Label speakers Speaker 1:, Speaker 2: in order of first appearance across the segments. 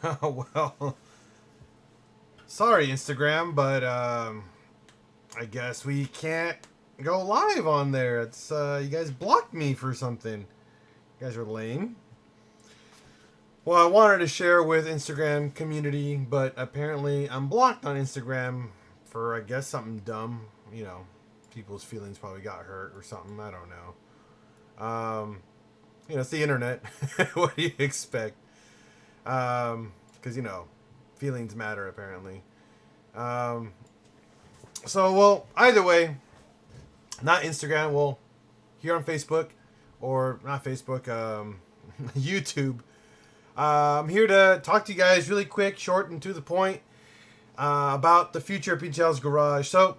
Speaker 1: Well, sorry, Instagram, but I guess we can't go live on there. It's you guys blocked me for something. You guys are lame. Well, I wanted to share with Instagram community, but apparently I'm blocked on Instagram for I guess something dumb. You know, people's feelings probably got hurt or something. I don't know. It's the internet. What do you expect? Because feelings matter apparently. Um, well, either way, not Instagram. Well, here on Facebook, or not Facebook, YouTube. I'm here to talk to you guys really quick, short, and to the point about the future of PincheAls Garage. So,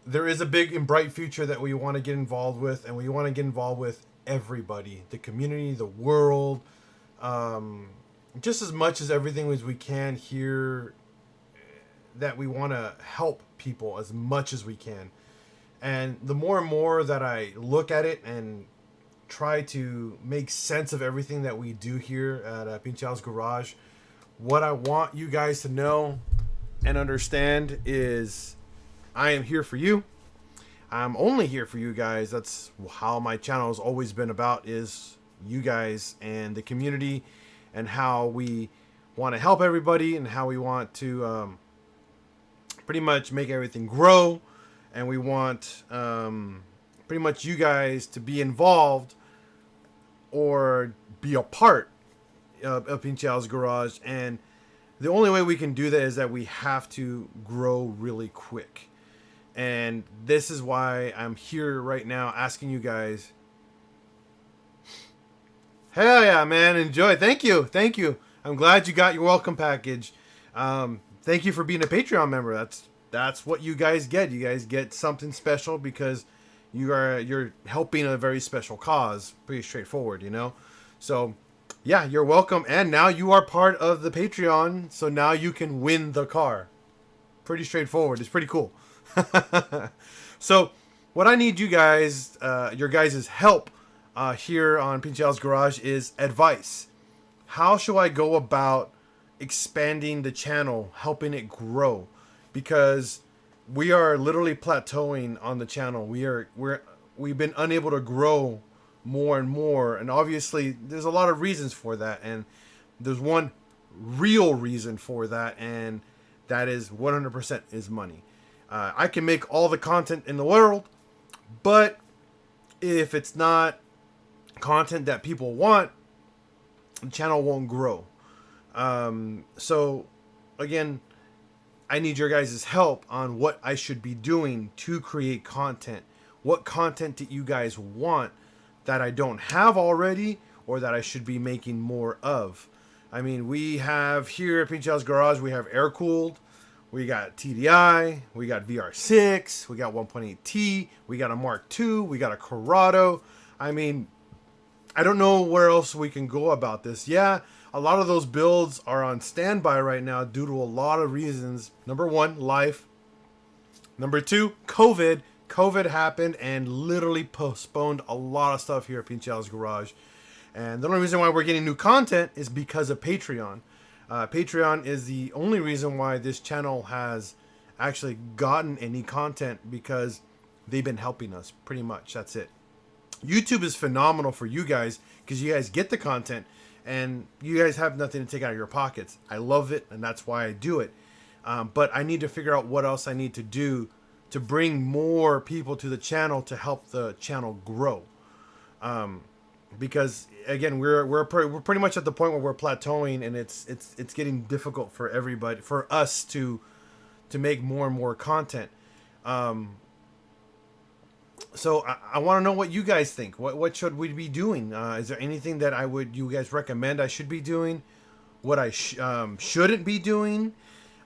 Speaker 1: there is a big and bright future that we want to get involved with, and we want to get involved with everybody, the community, the world, just as much as everything as we can here. That we want to help people as much as we can. And the more and more that I look at it and try to make sense of everything that we do here at PincheAls Garage, what I want you guys to know and understand is I am here for you. I'm only here for you guys. That's how my channel has always been about, is you guys and the community, and how we want to help everybody, and how we want to pretty much make everything grow, and we want pretty much you guys to be involved or be a part of PincheAls Garage. And the only way we can do that is that we have to grow really quick. And this is why I'm here right now asking you guys. Hell yeah, man. Enjoy. Thank you. Thank you. I'm glad you got your welcome package. Thank you for being a Patreon member. That's what you guys get. You guys get something special because you're helping a very special cause. Pretty straightforward, you know? So, yeah, you're welcome. And now you are part of the Patreon, so now you can win the car. Pretty straightforward. It's pretty cool. So, what I need you guys, your guys' help here on PincheAls Garage is advice. How should I go about expanding the channel, helping it grow? Because we are literally plateauing on the channel. We've been unable to grow more and more, and obviously there's a lot of reasons for that, and there's one real reason for that, and that is 100% is money. I can make all the content in the world, but if it's not content that people want, the channel won't grow. So again, I need your guys' help on what I should be doing to create content. What content do you guys want that I don't have already, or that I should be making more of? I mean, we have here at PincheAls Garage, we have air cooled, we got TDI, we got VR6, we got 1.8T, we got a Mark II, we got a Corrado. I mean, I don't know where else we can go about this. Yeah, a lot of those builds are on standby right now due to a lot of reasons. Number one, life. Number two, COVID. COVID happened and literally postponed a lot of stuff here at PincheAls Garage. And the only reason why we're getting new content is because of Patreon. Patreon is the only reason why this channel has actually gotten any content, because they've been helping us pretty much. That's it. YouTube is phenomenal for you guys because you guys get the content and you guys have nothing to take out of your pockets. I love it, and that's why I do it. But I need to figure out what else I need to do to bring more people to the channel to help the channel grow. Because again, we're pretty much at the point where we're plateauing, and it's getting difficult for everybody, for us to make more and more content. So I want to know what you guys think. What should we be doing? Is there anything that you guys recommend I should be doing? What I shouldn't be doing?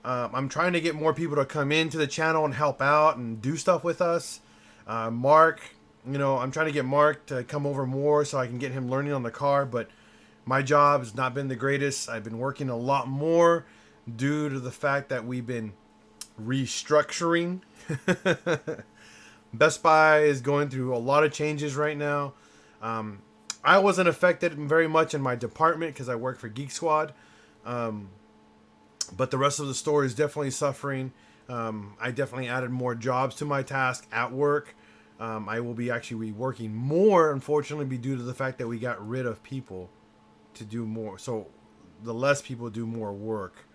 Speaker 1: I'm trying to get more people to come into the channel and help out and do stuff with us. Mark, I'm trying to get Mark to come over more so I can get him learning on the car, but my job has not been the greatest. I've been working a lot more due to the fact that we've been restructuring. Best Buy is going through a lot of changes right now. I wasn't affected very much in my department because I work for Geek Squad, But the rest of the store is definitely suffering. I definitely added more jobs to my task at work. I will be actually working more, unfortunately, due to the fact that we got rid of people to do more. So the less people do more work.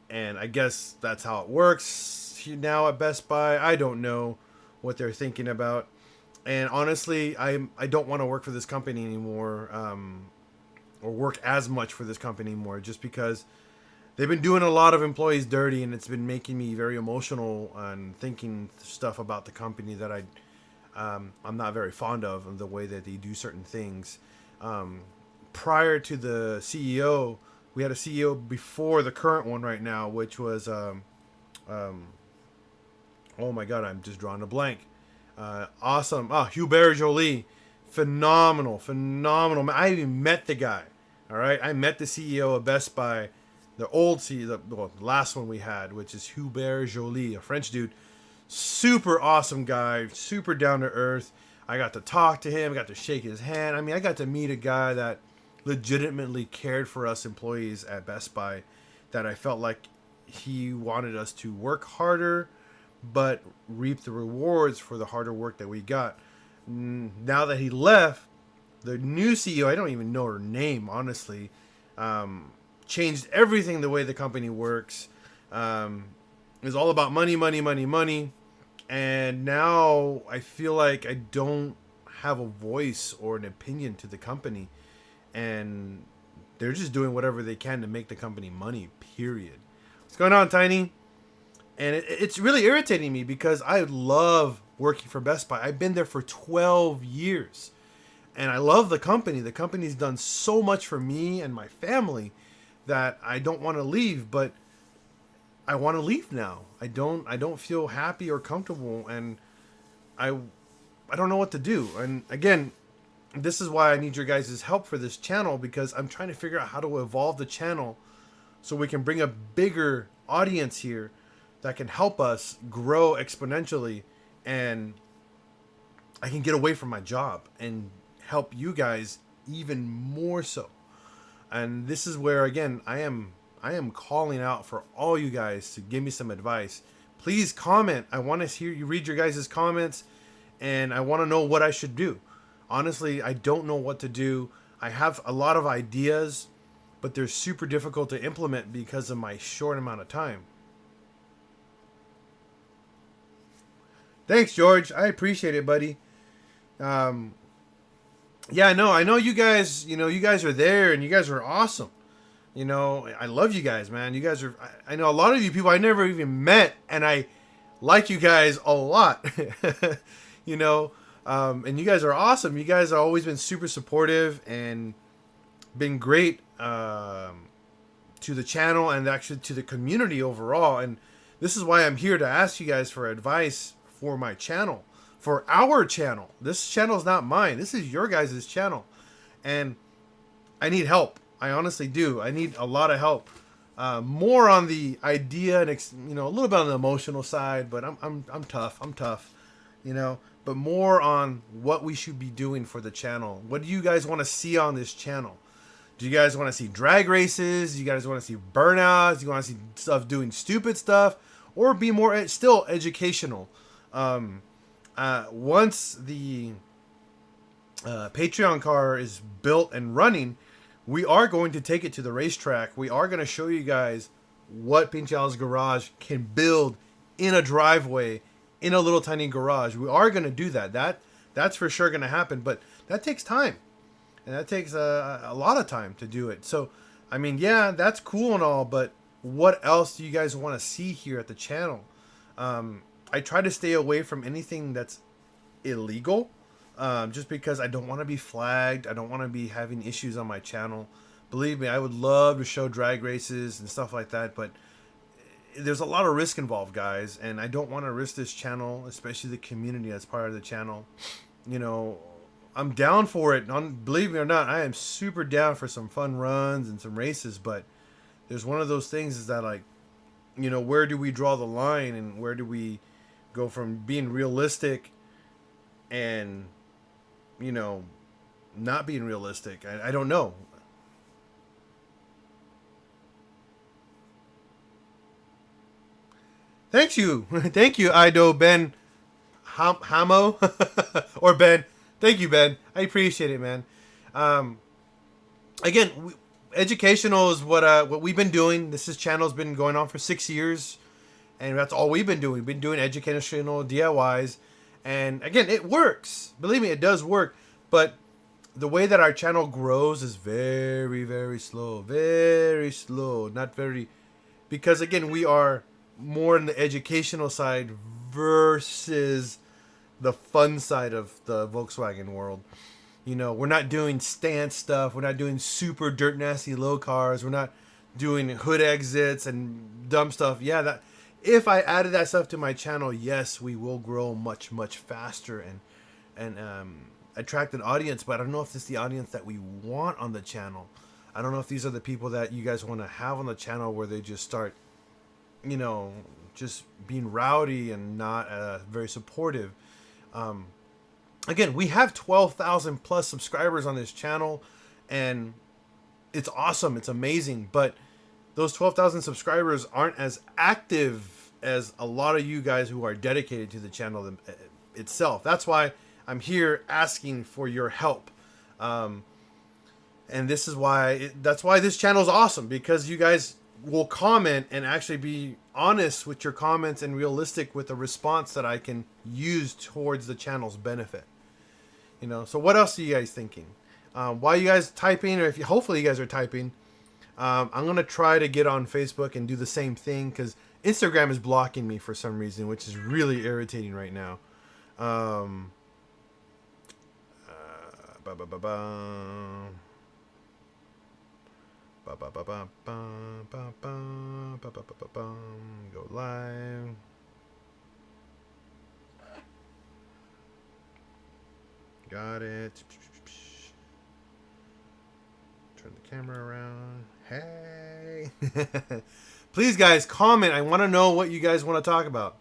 Speaker 1: And I guess that's how it works now at Best Buy. I don't know what they're thinking about. And honestly, I don't want to work for this company anymore, or work as much for this company anymore, just because they've been doing a lot of employees dirty, and it's been making me very emotional and thinking stuff about the company that I'm not very fond of the way that they do certain things. Prior to the CEO, we had a CEO before the current one right now, which was oh my god, I'm just drawing a blank. Awesome. Hubert Joly. Phenomenal. I even met the guy. All right. I met the CEO of Best Buy, the old CEO, the last one we had, which is Hubert Joly, a French dude. Super awesome guy, super down to earth. I got to talk to him, got to shake his hand. I mean, I got to meet a guy that legitimately cared for us employees at Best Buy, that I felt like he wanted us to work harder but reap the rewards for the harder work that we got. Now that he left, the new CEO, I don't even know her name, honestly, changed everything the way the company works. It's all about money. And now I feel like I don't have a voice or an opinion to the company. And they're just doing whatever they can to make the company money, period. What's going on, Tiny? And it's really irritating me because I love working for Best Buy. I've been there for 12 years. And I love the company. The company's done so much for me and my family that I don't want to leave, but I want to leave now. I don't feel happy or comfortable, and I don't know what to do. And again, this is why I need your guys' help for this channel, because I'm trying to figure out how to evolve the channel so we can bring a bigger audience here that can help us grow exponentially, and I can get away from my job and help you guys even more so. And this is where, again, I am calling out for all you guys to give me some advice. Please comment. I want to hear you read your guys' comments, and I want to know what I should do. Honestly, I don't know what to do. I have a lot of ideas, but they're super difficult to implement because of my short amount of time. Thanks, George. I appreciate it, buddy. Yeah, no, I know you guys. You guys are there, and you guys are awesome. I love you guys, man. You guys are. I know a lot of you people I never even met, and I like you guys a lot. And you guys are awesome. You guys have always been super supportive and been great to the channel and actually to the community overall. And this is why I'm here to ask you guys for advice for my channel, for our channel. This channel is not mine. This is your guys' channel, and I need help. I honestly do. I need a lot of help. More on the idea and a little bit on the emotional side, but I'm tough. But more on what we should be doing for the channel. What do you guys want to see on this channel? Do you guys want to see drag races? Do you guys want to see burnouts? Do you want to see stuff doing stupid stuff, or be more still educational? Once the Patreon car is built and running, we are going to take it to the racetrack. We are going to show you guys what PincheAls garage can build in a driveway, in a little tiny garage. We are going to do that. That's for sure going to happen, but that takes time, and that takes a lot of time to do it. So, I mean, yeah, that's cool and all, but what else do you guys want to see here at the channel? I try to stay away from anything that's illegal, just because I don't want to be flagged. I don't want to be having issues on my channel. Believe me, I would love to show drag races and stuff like that, but there's a lot of risk involved, guys, and I don't want to risk this channel, especially the community that's part of the channel. I'm down for it. Believe me or not, I am super down for some fun runs and some races, but there's one of those things is that, like, where do we draw the line, and where do we go from being realistic and not being realistic? I don't know. Thank you. Thank you, Ido Ben Hamo. Or Ben. Thank you, Ben. I appreciate it, man. Um, again, educational is what we've been doing. This channel's been going on for 6 years, and that's all we've been doing. We've been doing educational DIYs, and again, it works. Believe me, it does work. But the way that our channel grows is very, very slow. Very slow. Not very, because again, we are more in the educational side versus the fun side of the Volkswagen world. You know, we're not doing stance stuff. We're not doing super dirt nasty low cars. We're not doing hood exits and dumb stuff. Yeah, that if I added that stuff to my channel, yes, we will grow much, much faster and attract an audience. But I don't know if this is the audience that we want on the channel. I don't know if these are the people that you guys want to have on the channel, where they just start, you know, just being rowdy and not very supportive. Again, we have 12,000 plus subscribers on this channel, and it's awesome. It's amazing. But those 12,000 subscribers aren't as active as a lot of you guys who are dedicated to the channel itself. That's why I'm here asking for your help. And this is why, that's why this channel is awesome, because you guys will comment and actually be honest with your comments and realistic with the response that I can use towards the channel's benefit. You know, so what else are you guys thinking? While you guys typing, or if you, hopefully you guys are typing, I'm gonna try to get on Facebook and do the same thing, because Instagram is blocking me for some reason, which is really irritating right now. Go live. Got it. Turn the camera around. Hey. Please, guys, comment. I want to know what you guys want to talk about.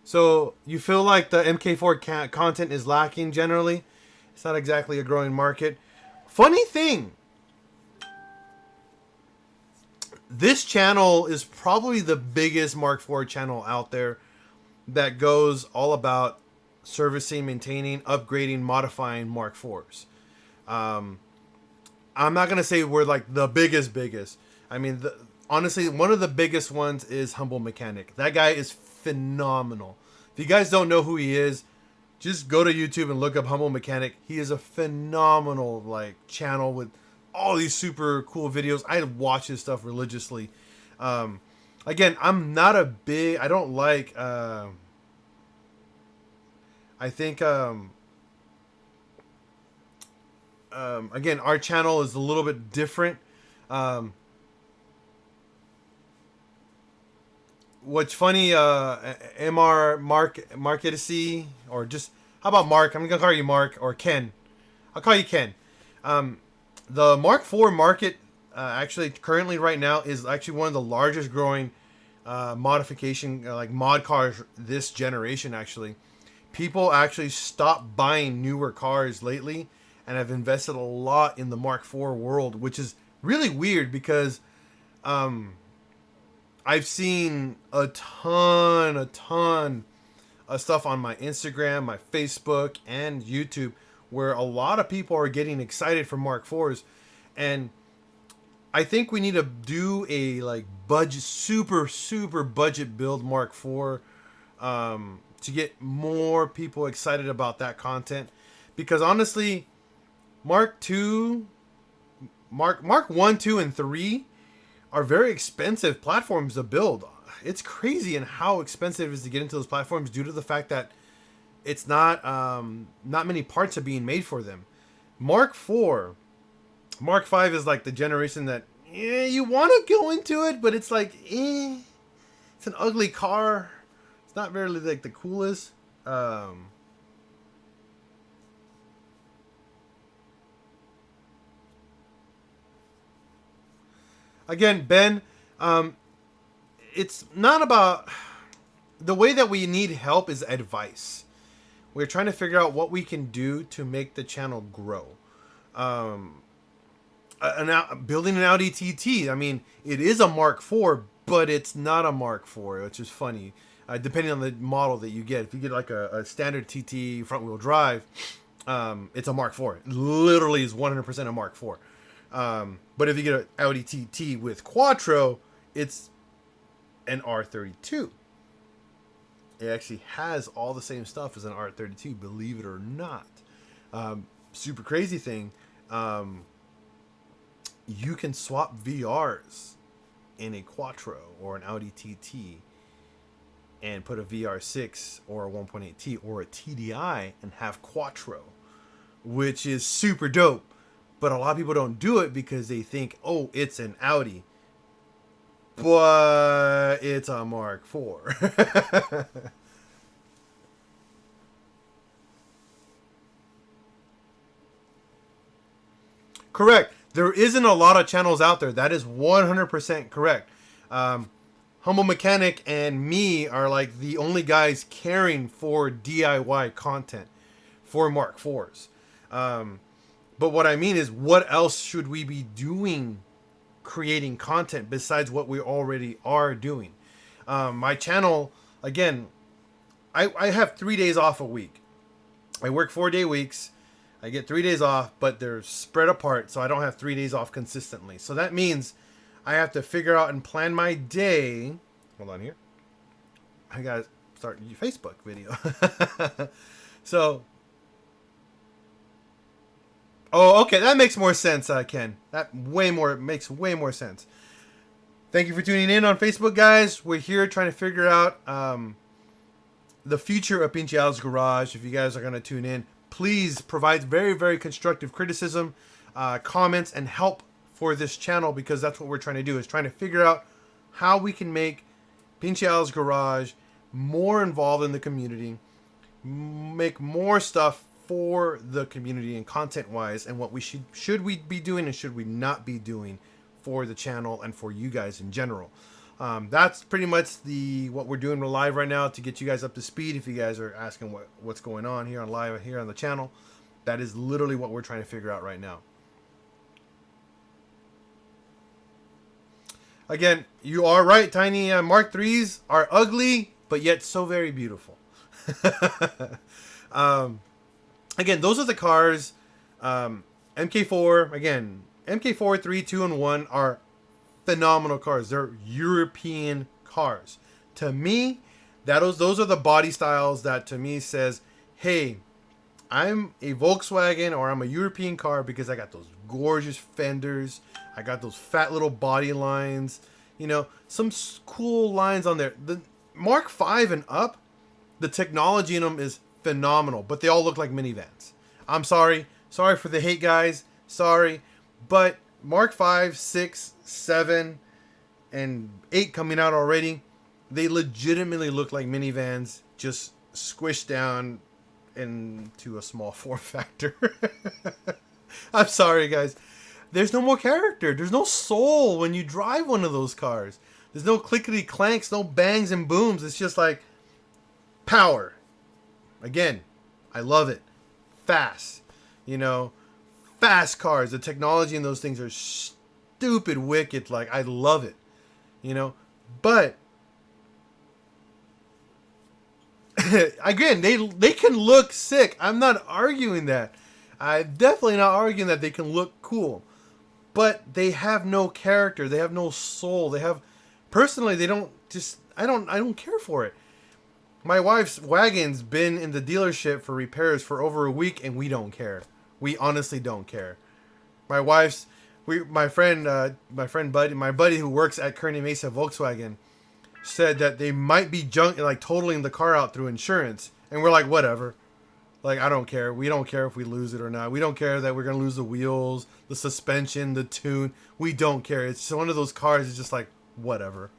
Speaker 1: So, you feel like the MK4 content is lacking generally? It's not exactly a growing market. Funny thing, this channel is probably the biggest Mark IV channel out there that goes all about servicing, maintaining, upgrading, modifying Mark IVs. I'm not going to say we're like the biggest. I mean, honestly, one of the biggest ones is Humble Mechanic. That guy is phenomenal. If you guys don't know who he is, just go to YouTube and look up Humble Mechanic. He is a phenomenal channel with all these super cool videos. I watch his stuff religiously. Again, I'm not a big, I don't like, I think, again, our channel is a little bit different. What's funny, MR Marketicy, or just, how about Mark? I'm going to call you Mark, or Ken. I'll call you Ken. The Mark IV market, actually, currently right now, is actually one of the largest growing modification, mod cars this generation, actually. People actually stopped buying newer cars lately and have invested a lot in the Mark IV world, which is really weird because I've seen a ton of stuff on my Instagram, my Facebook, and YouTube where a lot of people are getting excited for Mark IVs. And I think we need to do a budget, super budget build Mark IV to get more people excited about that content. Because honestly, Mark 1, 2, and 3 are very expensive platforms to build. It's crazy and how expensive it is to get into those platforms due to the fact that it's not many parts are being made for them. Mark 4, Mark 5 is like the generation that you want to go into it, but it's like it's an ugly car. It's not really like the coolest. Again, Ben, it's not about the way that we need help is advice. We're trying to figure out what we can do to make the channel grow. building an Audi TT. I mean, it is a Mark IV, but it's not a Mark IV, which is funny. Depending on the model that you get. If you get like a standard TT front wheel drive, it's a Mark IV. It literally is 100% a Mark IV. But if you get an Audi TT with Quattro, it's an R32. It actually has all the same stuff as an R32, believe it or not. Super crazy thing. You can swap VRs in a Quattro or an Audi TT and put a VR6 or a 1.8T or a TDI and have Quattro, which is super dope. But a lot of people don't do it because they think, oh, it's an Audi. But it's a Mark IV. Correct. There isn't a lot of channels out there. That is 100% correct. Humble Mechanic and me are like the only guys caring for DIY content for Mark IVs. But what I mean is, what else should we be doing creating content besides what we already are doing? My channel, again, I have 3 days off a week. I work 4-day weeks. I get 3 days off, but they're spread apart, so I don't have 3 days off consistently. So that means I have to figure out and plan my day. Hold on here. I gotta start a Facebook video. So, oh, okay, that makes more sense, Ken. Makes way more sense. Thank you for tuning in on Facebook, guys. We're here trying to figure out the future of PincheAls Garage. If you guys are gonna tune in, please provide very, very constructive criticism, comments, and help for this channel, because that's what we're trying to do, is trying to figure out how we can make PincheAls Garage more involved in the community, make more stuff for the community and content-wise, and what we should we be doing and should we not be doing for the channel and for you guys in general. That's pretty much what we're doing live right now to get you guys up to speed. If you guys are asking what's going on here on live here on the channel, that is literally what we're trying to figure out right now. Again, you are right, Tiny. Mark IIIs are ugly, but yet so very beautiful. Again, those are the cars. MK4, again, MK4, 3, 2, and 1 are phenomenal cars. They're European cars. To me, those are the body styles that to me says, hey, I'm a Volkswagen or I'm a European car because I got those gorgeous fenders. I got those fat little body lines. You know, some cool lines on there. The Mark V and up, the technology in them is phenomenal, but they all look like minivans. I'm sorry. Sorry for the hate, guys. Sorry. But Mark V, 6, 7, and 8 coming out already, they legitimately look like minivans just squished down into a small form factor. I'm sorry, guys. There's no more character. There's no soul when you drive one of those cars. There's no clickety clanks, no bangs and booms. It's just like power. Again, I love it. Fast. You know, fast cars. The technology in those things are stupid wicked. Like, I love it. You know, but again, they can look sick. I'm not arguing that. I'm definitely not arguing that they can look cool. But they have no character. They have no soul. Personally, they don't just, I don't care for it. My wife's wagon's been in the dealership for repairs for over a week, and we don't care. We honestly don't care. My buddy who works at Kearney Mesa Volkswagen said that they might be totaling the car out through insurance, and we're like, whatever. Like, I don't care. We don't care if we lose it or not. We don't care that we're going to lose the wheels, the suspension, the tune. We don't care. It's one of those cars. It's just like, whatever.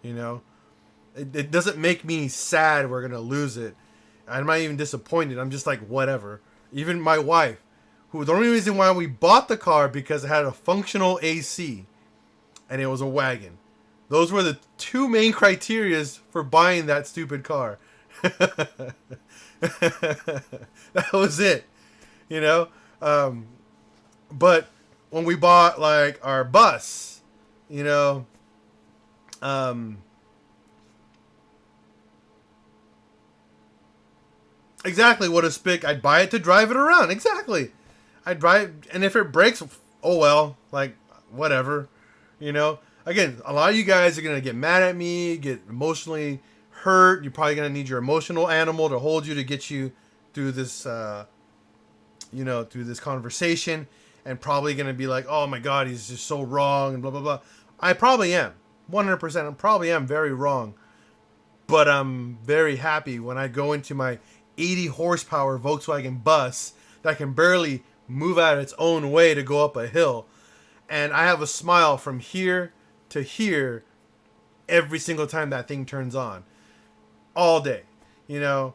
Speaker 1: You know? It doesn't make me sad we're going to lose it. I'm not even disappointed. I'm just like, whatever. Even my wife, who the only reason why we bought the car because it had a functional AC and it was a wagon. Those were the two main criterias for buying that stupid car. That was it, you know. But when we bought like our bus, you know, um, exactly what a spick. I'd buy it to drive it around. Exactly. I'd drive, and if it breaks, oh well, like whatever, you know. Again, a lot of you guys are gonna get mad at me, get emotionally hurt. You're probably gonna need your emotional animal to hold you to get you through this, through this conversation, and probably gonna be like, oh my god, he's just so wrong, and blah blah blah. I probably am, 100%. I probably am very wrong, but I'm very happy when I go into my 80 horsepower Volkswagen bus that can barely move out its own way to go up a hill, and I have a smile from here to here every single time that thing turns on, all day, you know.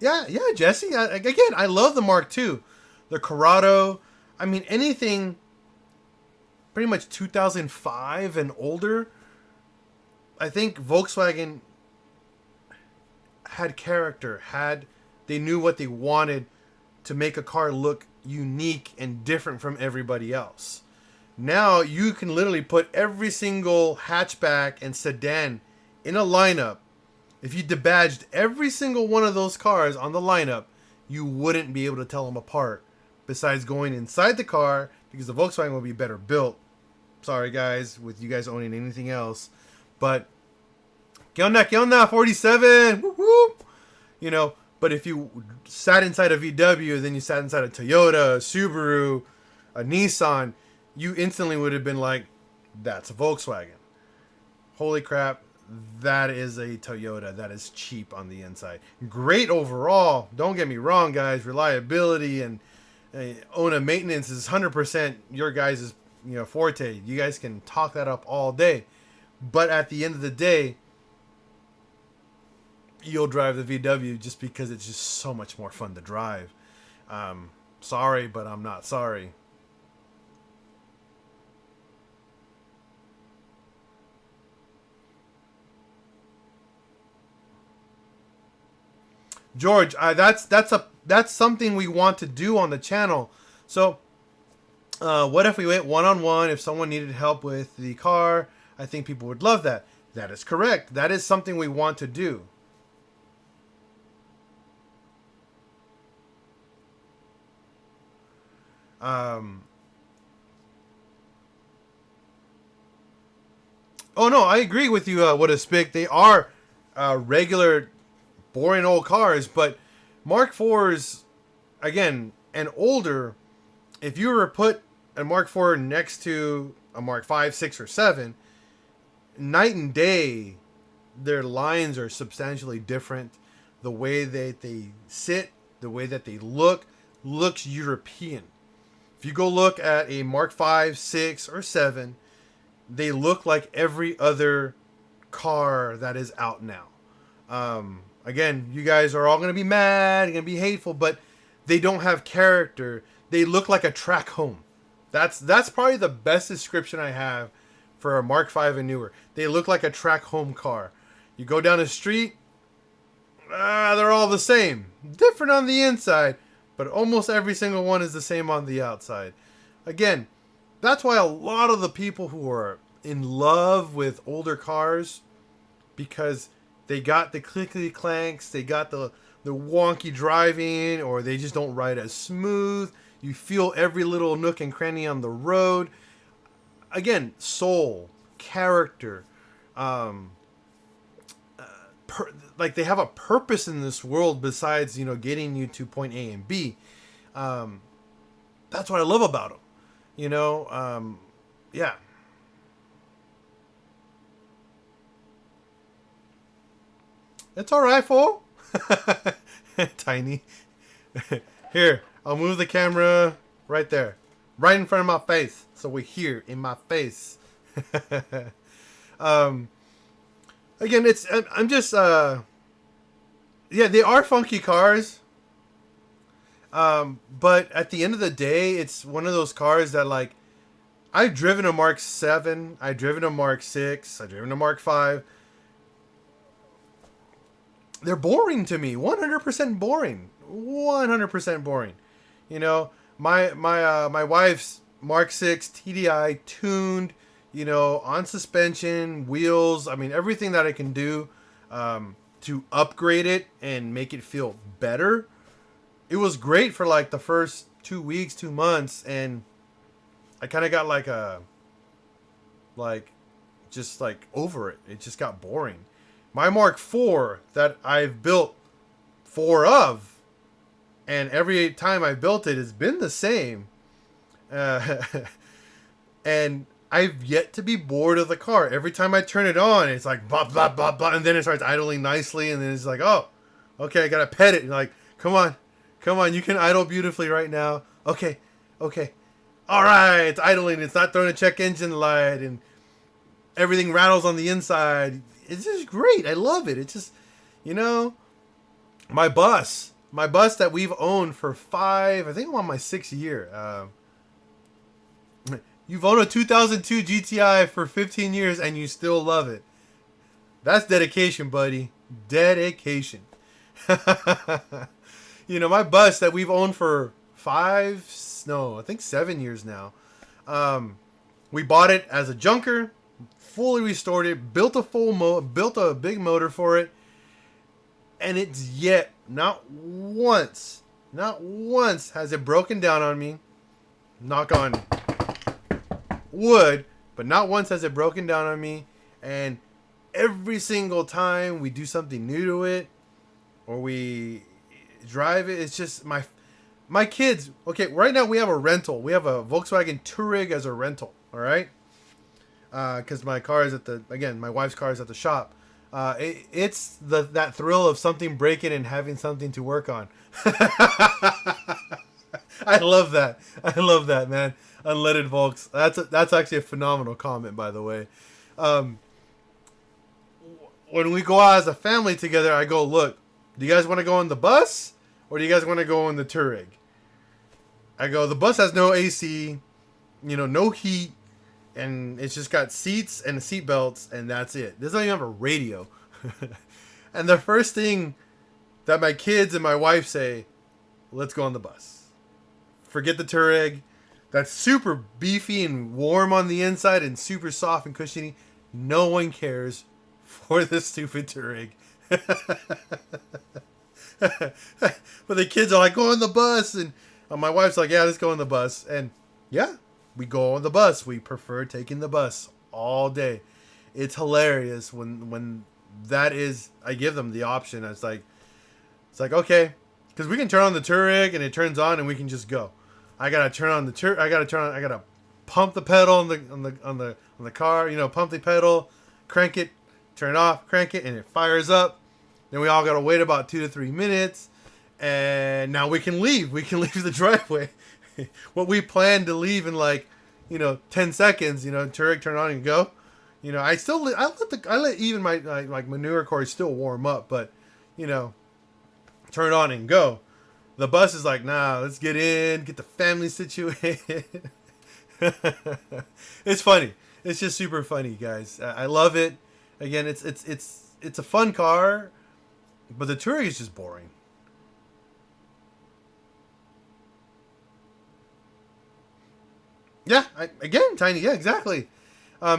Speaker 1: Yeah, yeah, Jesse. Again, I love the Mark II, the Corrado. I mean, anything pretty much 2005 and older. I think Volkswagen had character, they knew what they wanted to make a car look unique and different from everybody else. Now you can literally put every single hatchback and sedan in a lineup. If you debadged every single one of those cars on the lineup, you wouldn't be able to tell them apart. Besides going inside the car, because the Volkswagen will be better built. Sorry guys, with you guys owning anything else. But, que onda, 47, whoop whoop. You know, but if you sat inside a VW, then you sat inside a Toyota, a Subaru, a Nissan, you instantly would have been like, that's a Volkswagen. Holy crap, that is a Toyota. That is cheap on the inside. Great overall. Don't get me wrong, guys. Reliability and owner maintenance is 100% your guys' forte. You guys can talk that up all day. But at the end of the day, you'll drive the VW just because it's just so much more fun to drive. Sorry, but I'm not sorry. George, that's something we want to do on the channel. So, what if we went one-on-one? If someone needed help with the car, I think people would love that. That is correct. That is something we want to do. Oh no, I agree with you. What a spick. They are regular, boring old cars, but Mark IVs, again, and older. If you were to put a Mark IV next to a Mark V, 6, or 7, night and day, their lines are substantially different. The way that they sit, the way that they looks European. If you go look at a Mark V, 6, or 7, they look like every other car that is out now. Again, you guys are all going to be mad, going to be hateful, but they don't have character. They look like a track home. That's probably the best description I have for a Mark V and newer. They look like a track home car. You go down the street, they're all the same. Different on the inside, but almost every single one is the same on the outside. Again, that's why a lot of the people who are in love with older cars, because they got the clickety clanks, they got the wonky driving, or they just don't ride as smooth. You feel every little nook and cranny on the road. Again, soul, character, like they have a purpose in this world besides getting you to point A and B. That's what I love about them. Yeah. It's all right, fool. Tiny. Here, I'll move the camera right there. Right in front of my face. So we're here in my face. Again, I'm just, yeah, they are funky cars. But at the end of the day, it's one of those cars that, like, I've driven a Mark 7, I've driven a Mark 6, I've driven a Mark 5. they're boring to me. 100% boring. 100% boring. You know, my wife's Mark 6 TDI tuned, you know, on suspension, wheels. I mean, everything that I can do to upgrade it and make it feel better. It was great for like the first 2 weeks, 2 months, and I kind of got like just like over it. It just got boring. My Mark 4 that I've built 4 of, and every time I built it, it's been the same. Uh, and I've yet to be bored of the car. Every time I turn it on, it's like blah blah blah blah, and then it starts idling nicely, and then it's like, oh, okay, I gotta pet it. And like, come on, you can idle beautifully right now. Okay, all right, it's idling. It's not throwing a check engine light, and everything rattles on the inside. It's just great. I love it. It's just, you know, my bus that we've owned for 5. I think I'm on my 6th year. You've owned a 2002 GTI for 15 years and you still love it. That's dedication, buddy. Dedication. You know, my bus that we've owned for 7 years now. We bought it as a junker, fully restored it, built a big motor for it, and it's yet not once has it broken down on me. Knock on wood, but not once has it broken down on me. And every single time we do something new to it or we drive it, it's just my kids. Okay, right now we have a rental. We have a Volkswagen Touareg as a rental. All right, because my car is my wife's car is at the shop. It's that thrill of something breaking and having something to work on. I love that, man. Unleaded Volks. That's actually a phenomenal comment, by the way. When we go out as a family together, I go, look, do you guys want to go on the bus or do you guys want to go on the Touareg? I go, the bus has no AC, you know, no heat, and it's just got seats and seat belts, and that's it. This doesn't even have a radio. And the first thing that my kids and my wife say, let's go on the bus. Forget the Touareg. That's super beefy and warm on the inside and super soft and cushiony. No one cares for this stupid Touareg. But the kids are like, go on the bus. And my wife's like, yeah, let's go on the bus. And yeah, we go on the bus. We prefer taking the bus all day. It's hilarious when that is, I give them the option. It's like, okay, because we can turn on the Touareg and it turns on and we can just go. I gotta I gotta pump the pedal on the car, you know, pump the pedal, crank it, turn it off, crank it, and it fires up. Then we all gotta wait about 2 to 3 minutes, and now we can leave. We can leave the driveway. What we planned to leave in 10 seconds, Touareg turn on and go. I let even my manure cord still warm up, but turn on and go. The bus is like, nah, let's get in, get the family situated. It's funny. It's just super funny, guys. I love it. Again, it's a fun car, but the Touareg is just boring. Yeah, Tiny. Yeah, exactly.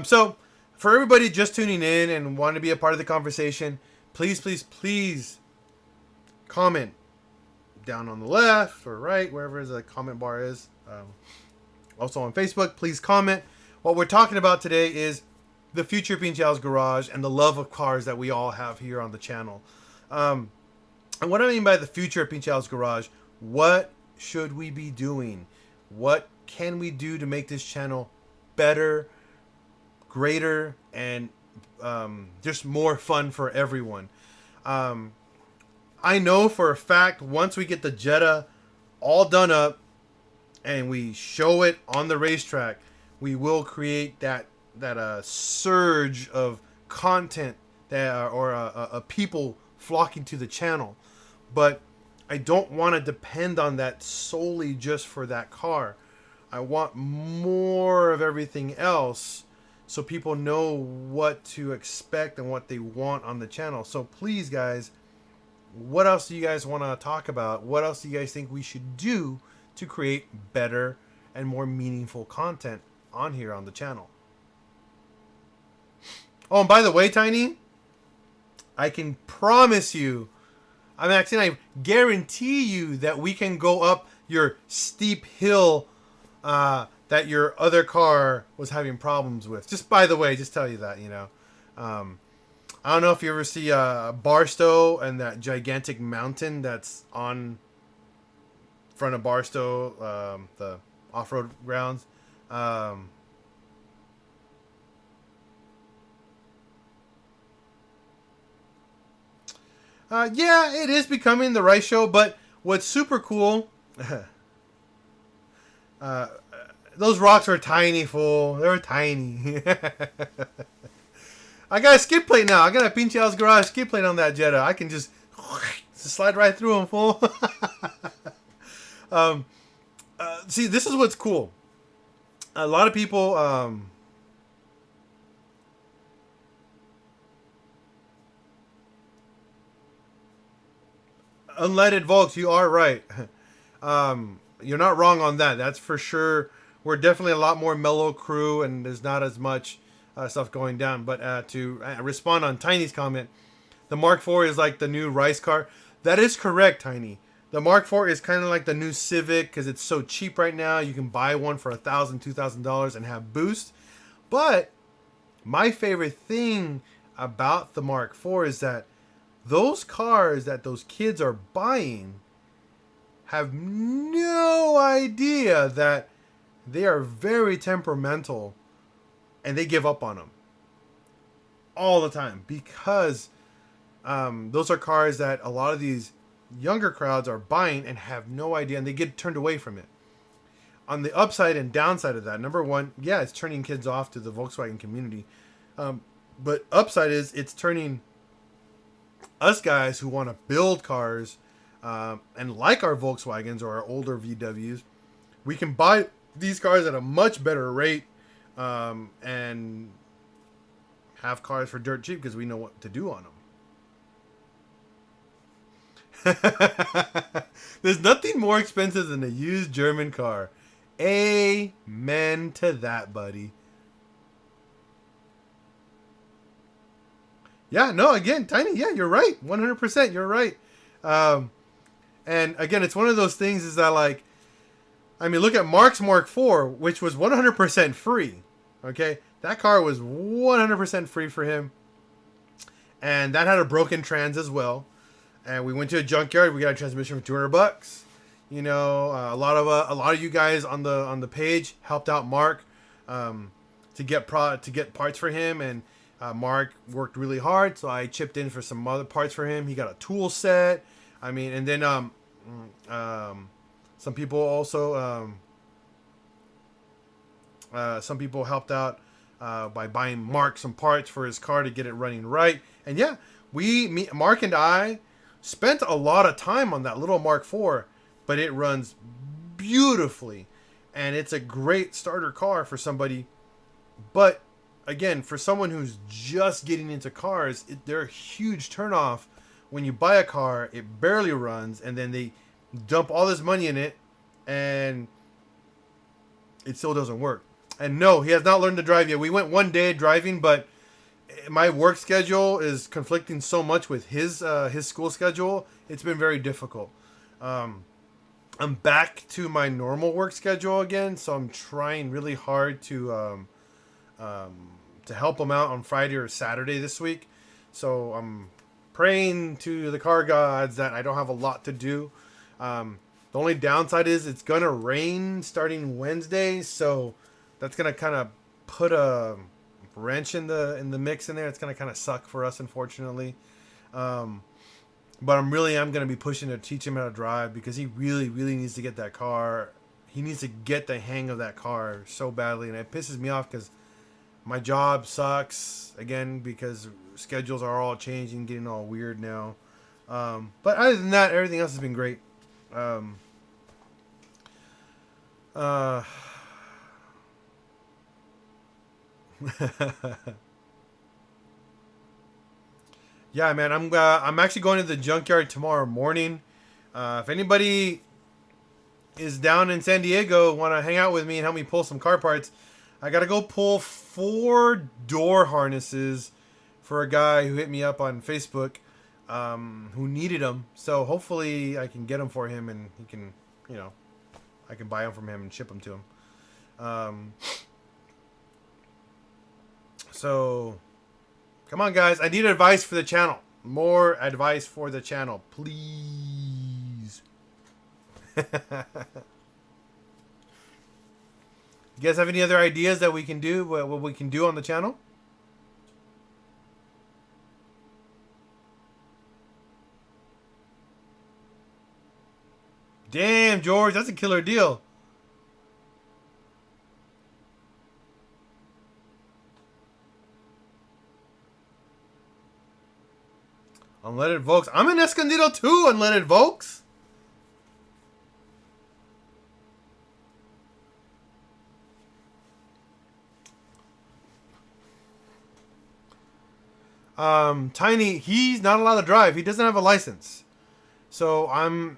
Speaker 1: So, for everybody just tuning in and want to be a part of the conversation, please comment down on the left or right, wherever the comment bar is. Also on Facebook, please comment. What we're talking about today is the future PincheAls garage and the love of cars that we all have here on the channel. And what I mean by the future PincheAls garage, what should we be doing? What can we do to make this channel better, greater, and just more fun for everyone? I know for a fact once we get the Jetta all done up and we show it on the racetrack, we will create that surge of content or people flocking to the channel. But I don't want to depend on that solely just for that car. I want more of everything else so people know what to expect and what they want on the channel. So please, guys, what else do you guys want to talk about? What else do you guys think we should do to create better and more meaningful content on here on the channel? Oh, and by the way, Tiny, I can promise you, I guarantee you that we can go up your steep hill that your other car was having problems with. Just by the way, just tell you that, I don't know if you ever see Barstow and that gigantic mountain that's on front of Barstow, the off-road grounds. Yeah, it is becoming the right show, but what's super cool, uh, those rocks are tiny, fool. They're tiny. I got a skid plate now. I got a PincheAls garage skid plate on that Jetta. I can just slide right through them, fool. See, this is what's cool. A lot of people... unleaded Volks, you are right. You're not wrong on that. That's for sure. We're definitely a lot more mellow crew, and there's not as much stuff going down. But to respond on Tiny's comment, the Mark IV is like the new Rice car. That is correct, Tiny. The Mark IV is kind of like the new Civic because it's so cheap right now. You can buy one for $1,000, $2,000 and have boost. But my favorite thing about the Mark IV is that those cars that those kids are buying have no idea that they are very temperamental and they give up on them all the time because those are cars that a lot of these younger crowds are buying and have no idea, and they get turned away from it. On the upside and downside of that, number one, yeah, it's turning kids off to the Volkswagen community. But upside is it's turning us guys who want to build cars and like our Volkswagens or our older VWs, we can buy these cars at a much better rate and have cars for dirt cheap because we know what to do on them. There's nothing more expensive than a used German car. Amen to that, buddy. Yeah, no, again, Tiny, yeah, you're right. 100%, you're right. And again, it's one of those things is that, like, I mean, look at Mark's Mark IV, which was 100% free. Okay? That car was 100% free for him. And that had a broken trans as well. And we went to a junkyard. We got a transmission for $200. You know, a lot of you guys on the page helped out Mark to get parts for him, and Mark worked really hard, so I chipped in for some other parts for him. He got a tool set. I mean, and then some people also some people helped out by buying Mark some parts for his car to get it running right. And yeah, Mark and I spent a lot of time on that little Mark IV, but it runs beautifully, and it's a great starter car for somebody. But again, for someone who's just getting into cars, they're a huge turnoff. When you buy a car, it barely runs, and then they dump all this money in it, and it still doesn't work. And no, he has not learned to drive yet. We went one day driving, but my work schedule is conflicting so much with his school schedule. It's been very difficult. I'm back to my normal work schedule again, so I'm trying really hard to help him out on Friday or Saturday this week. So I'm praying to the car gods that I don't have a lot to do. The only downside is it's gonna rain starting Wednesday, so that's gonna kind of put a wrench in the mix in there. It's gonna kind of suck for us, unfortunately. But I'm gonna be pushing to teach him how to drive because he really needs to get that car. He needs to get the hang of that car so badly, and it pisses me off because my job sucks again because schedules are all changing, getting all weird now. But other than that, everything else has been great. Yeah, man. I'm actually going to the junkyard tomorrow morning. If anybody is down in San Diego, want to hang out with me and help me pull some car parts, I gotta go pull 4 door harnesses for a guy who hit me up on Facebook, who needed them. So hopefully I can get them for him, and he can, you know, I can buy them from him and ship them to him. So come on, guys. I need advice for the channel. More advice for the channel, please. You guys have any other ideas that we can do? What we can do on the channel? Damn, George, that's a killer deal. Unleaded Volks. I'm in Escondido too, Unleaded Volks. Tiny, he's not allowed to drive. He doesn't have a license. So I'm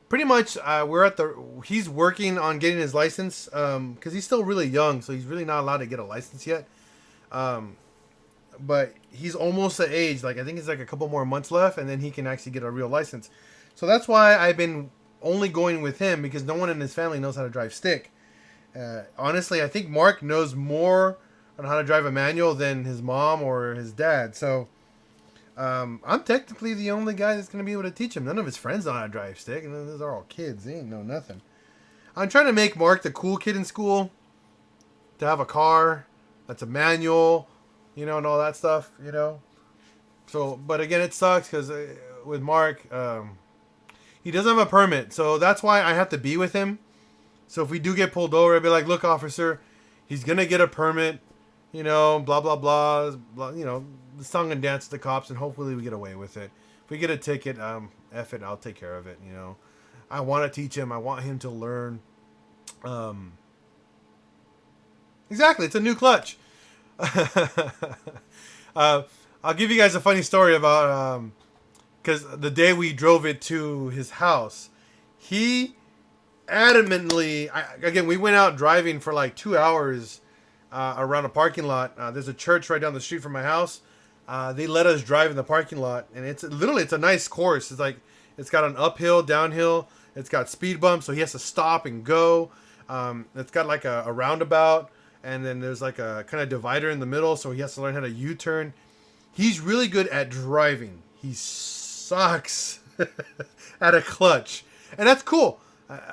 Speaker 1: pretty much, he's working on getting his license, because he's still really young, so he's really not allowed to get a license yet. But he's almost the age, like I think it's like a couple more months left, and then he can actually get a real license. So that's why I've been only going with him, because no one in his family knows how to drive stick. Honestly, I think Mark knows more on how to drive a manual than his mom or his dad. So I'm technically the only guy that's going to be able to teach him. None of his friends know how to drive stick, and those are all kids. They ain't know nothing. I'm trying to make Mark the cool kid in school, to have a car that's a manual, you know, and all that stuff, you know. So, but again, it sucks because with Mark, he doesn't have a permit. So that's why I have to be with him. So if we do get pulled over, I'd be like, look, officer, he's going to get a permit, you know, blah, blah, blah, blah, you know, the song and dance to the cops, and hopefully we get away with it. If we get a ticket, F it, I'll take care of it, you know. I want to teach him. I want him to learn. Exactly, it's a new clutch. I'll give you guys a funny story about, because the day we drove it to his house, he adamantly, again, we went out driving for like 2 hours around a parking lot. There's a church right down the street from my house. They let us drive in the parking lot, and it's a nice course. It's like, it's got an uphill, downhill. It's got speed bumps, so he has to stop and go. It's got like a roundabout, and then there's like a kind of divider in the middle, so he has to learn how to U-turn. He's really good at driving. He sucks at a clutch, and that's cool.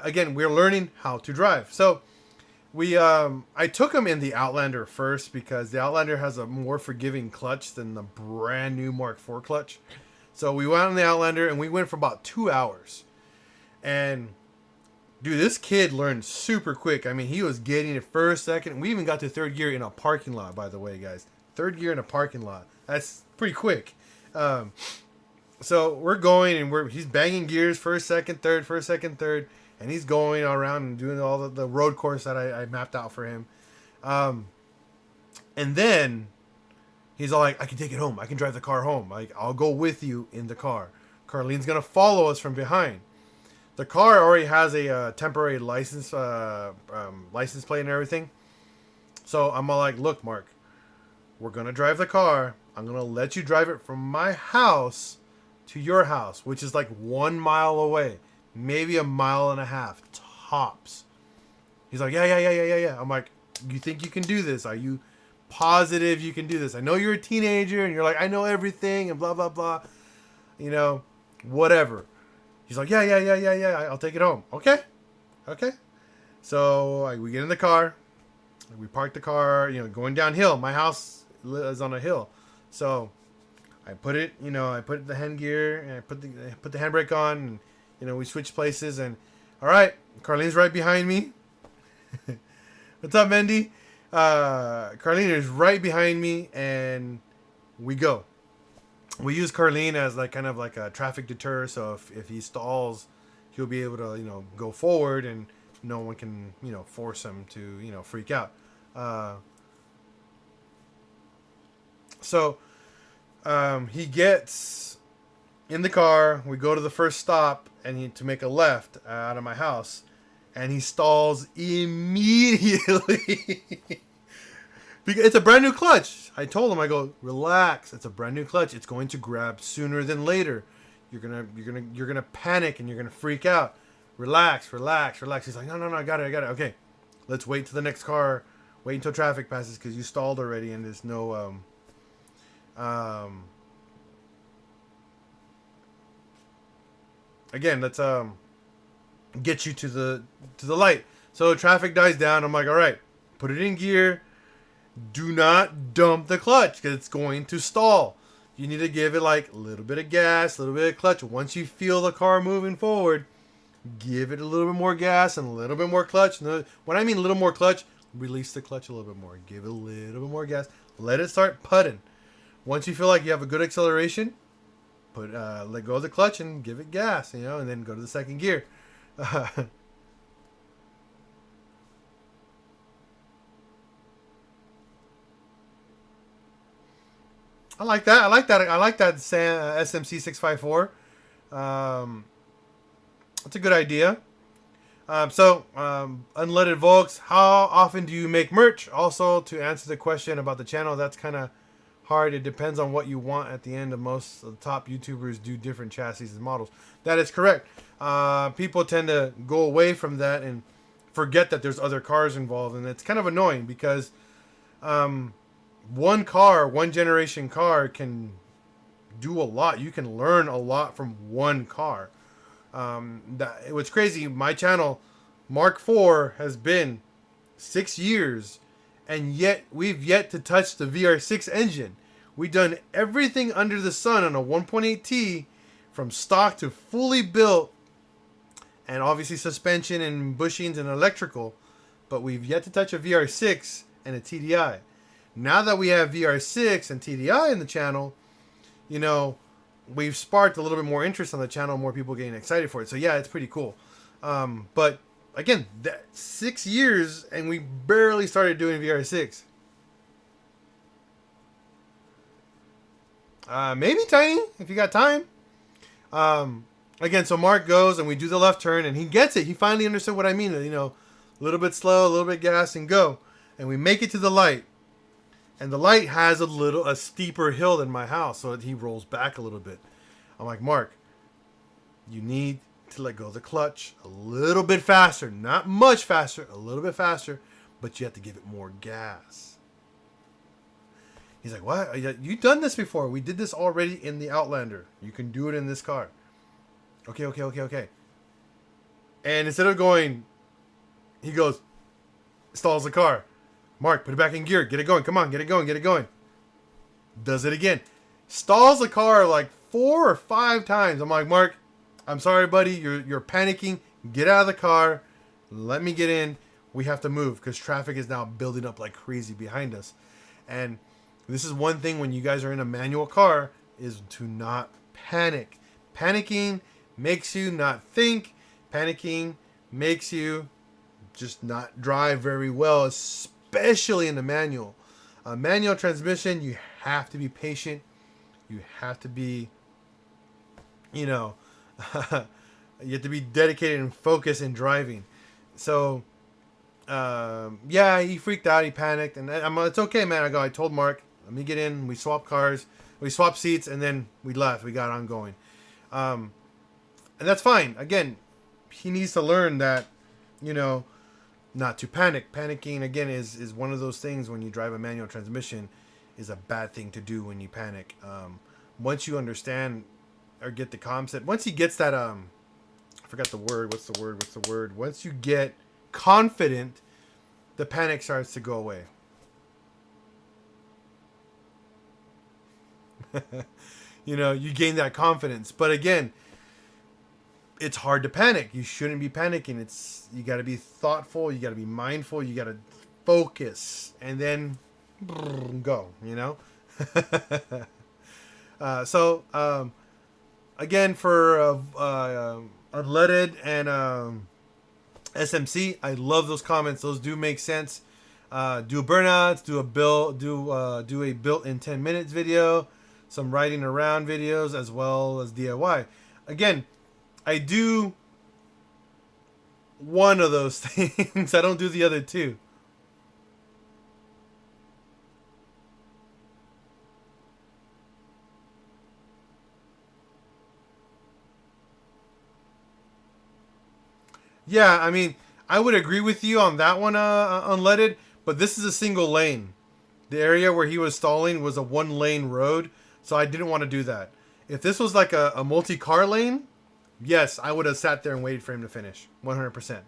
Speaker 1: Again, we're learning how to drive. So I took him in the Outlander first, because the Outlander has a more forgiving clutch than the brand new Mark IV clutch. So we went on the Outlander, and we went for about 2 hours. And dude, this kid learned super quick. I mean, he was getting it first, second. We even got to third gear in a parking lot, by the way, guys. Third gear in a parking lot. That's pretty quick. So we're going, and he's banging gears, first, second, third. And he's going around and doing all the road course that I mapped out for him. And then he's all like, I can take it home. I can drive the car home. Like, I'll go with you in the car. Carlene's going to follow us from behind. The car already has a temporary license plate and everything. So I'm all like, look, Mark, we're going to drive the car. I'm going to let you drive it from my house to your house, which is like 1 mile away. Maybe 1.5 miles, tops. He's like, yeah. I'm like, you think you can do this? Are you positive you can do this? I know you're a teenager, and you're like, I know everything, and blah, blah, blah. You know, whatever. He's like, yeah, I'll take it home. Okay. So we get in the car. We park the car, you know, going downhill. My house is on a hill. So I put the hand gear, and I put the handbrake on, and, you know, we switch places, and all right, Carlene's right behind me. What's up, Mendy? Carlene is right behind me, and we go. We use Carlene as like kind of like a traffic deter, so if he stalls, he'll be able to, you know, go forward, and no one can, you know, force him to, you know, freak out. So He gets in the car. We go to the first stop and to make a left out of my house, and he stalls immediately. Because it's a brand new clutch. I told him, I go, relax. It's a brand new clutch. It's going to grab sooner than later. You're gonna panic and you're gonna freak out. Relax. He's like, no, I got it. Okay, let's wait till the next car. Wait until traffic passes because you stalled already and there's no again, let's get you to the light. So traffic dies down. I'm like, all right, put it in gear. Do not dump the clutch because it's going to stall. You need to give it like a little bit of gas, a little bit of clutch. Once you feel the car moving forward, give it a little bit more gas and a little bit more clutch. When I mean a little more clutch, release the clutch a little bit more. Give it a little bit more gas. Let it start putting. Once you feel like you have a good acceleration, let go of the clutch and give it gas, and then go to the second gear. I like that. I like that SMC 654. That's a good idea. Unleaded Volks, how often do you make merch? Also, to answer the question about the channel, that's kind of hard. It depends on what you want at the end. Of most of the top YouTubers do different chassis and models. That is correct. People tend to go away from that and forget that there's other cars involved, and it's kind of annoying because one generation car can do a lot. You can learn a lot from one car. What's crazy, my channel, Mark IV, has been 6 years, and yet we've yet to touch the VR6 engine. We've done everything under the sun on a 1.8T, from stock to fully built, and obviously suspension and bushings and electrical, but we've yet to touch a VR6 and a TDI. Now that we have VR6 and TDI in the channel, we've sparked a little bit more interest on the channel, more people getting excited for it. So yeah, it's pretty cool. But again, that 6 years and we barely started doing VR6. Maybe Tiny, if you got time. Again, so Mark goes and we do the left turn and he gets it. He finally understood what I mean. A little bit slow, a little bit gas and go. And we make it to the light. And the light has a steeper hill than my house, so he rolls back a little bit. I'm like, Mark, you need to let go of the clutch a little bit faster. Not much faster, a little bit faster, but you have to give it more gas. He's like, what? You've done this before. We did this already in the Outlander. You can do it in this car. Okay. And instead of going, he goes, stalls the car. Mark, put it back in gear. Get it going. Come on, get it going. Does it again. Stalls the car like 4 or 5 times. I'm like, Mark, I'm sorry, buddy. You're panicking. Get out of the car. Let me get in. We have to move because traffic is now building up like crazy behind us. And this is one thing when you guys are in a manual car is to not panic. Panicking makes you not think. Panicking makes you just not drive very well, especially in the manual. Manual transmission, you have to be patient. You have to be, you have to be dedicated and focused in driving. So, he freaked out. He panicked. And it's okay, man. I told Mark, let me get in. We swapped cars. We swapped seats. And then we left. We got on going. And that's fine. Again, he needs to learn that, not to panic. Panicking, again, is one of those things when you drive a manual transmission is a bad thing to do when you panic. Once you understand or get the concept, once he gets that, I forgot the word. What's the word? Once you get confident, the panic starts to go away. You gain that confidence. But again, it's hard to panic. You shouldn't be panicking. You got to be thoughtful. You got to be mindful. You got to focus and then go, again, for unleaded and SMC, I love those comments. Those do make sense. Do burnouts, do a built in 10 minutes video. some riding around videos, as well as DIY. Again, I do one of those things. I don't do the other two. Yeah, I mean, I would agree with you on that one, unleaded. But this is a single lane. The area where he was stalling was a one lane road, so I didn't want to do that. If this was like a multi car lane, yes, I would have sat there and waited for him to finish. 100%.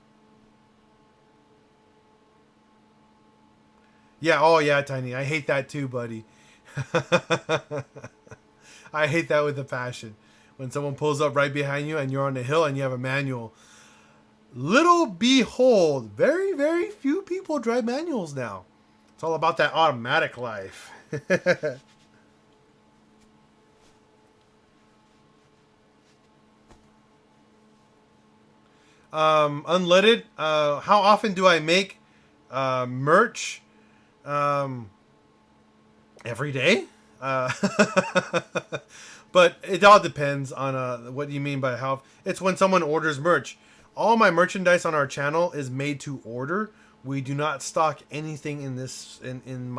Speaker 1: Yeah, oh yeah, Tiny. I hate that too, buddy. I hate that with a passion. When someone pulls up right behind you and you're on the hill and you have a manual. Little behold, very, very few people drive manuals now. It's all about that automatic life. Unleaded. How often do I make merch? Um, every day. Uh, but it all depends on what you mean by how. It's when someone orders merch. All my merchandise on our channel is made to order. We do not stock anything in this in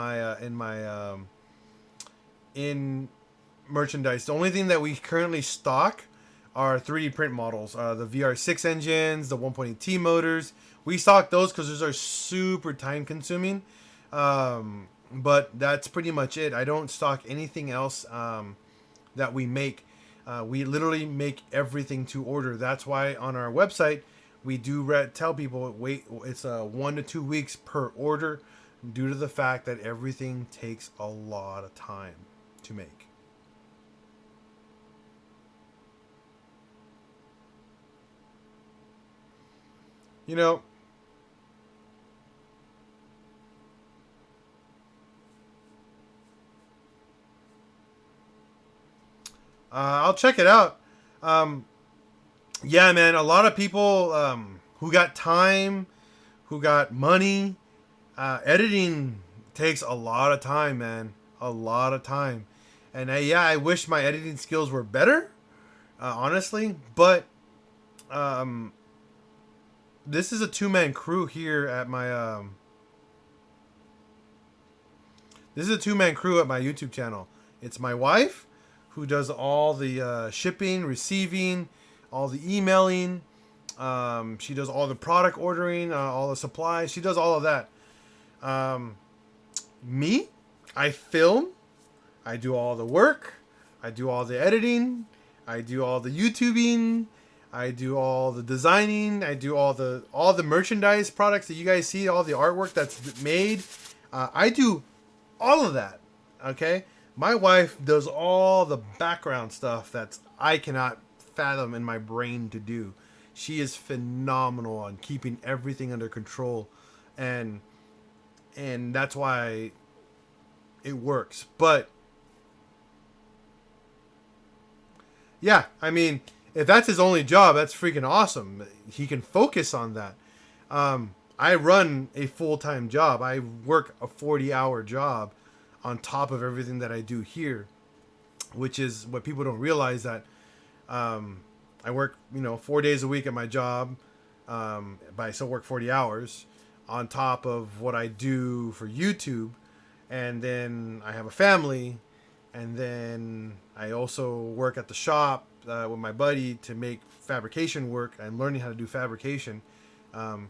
Speaker 1: merchandise. The only thing that we currently stock are 3D print models. The VR6 engines, the 1.8T motors. We stock those because those are super time consuming. But that's pretty much it. I don't stock anything else that we make. We literally make everything to order. That's why on our website we do tell people wait. It's 1 to 2 weeks per order, due to the fact that everything takes a lot of time to make. You know, I'll check it out. Um, yeah, man, a lot of people who got time, who got money, editing takes a lot of time, man. A lot of time. And yeah, I wish my editing skills were better, honestly. But um, this is a two-man crew here at my this is a two-man crew at my YouTube channel. It's my wife, who does all the shipping, receiving, all the emailing. She does all the product ordering, all the supplies. She does all of that. Um, Me, I film. I do all the work. I do all the editing. I do all the YouTubing. I do all the designing. I do all the merchandise products that you guys see, all the artwork that's made. I do all of that. Okay, my wife does all the background stuff that's I cannot fathom in my brain to do. She is phenomenal on keeping everything under control, and that's why it works. But yeah, I mean, if that's his only job, that's freaking awesome. He can focus on that. I run a full-time job. I work a 40-hour job on top of everything that I do here, which is what people don't realize, that I work, 4 days a week at my job, but I still work 40 hours on top of what I do for YouTube. And then I have a family, and then I also work at the shop with my buddy to make fabrication work. I'm learning how to do fabrication. Um,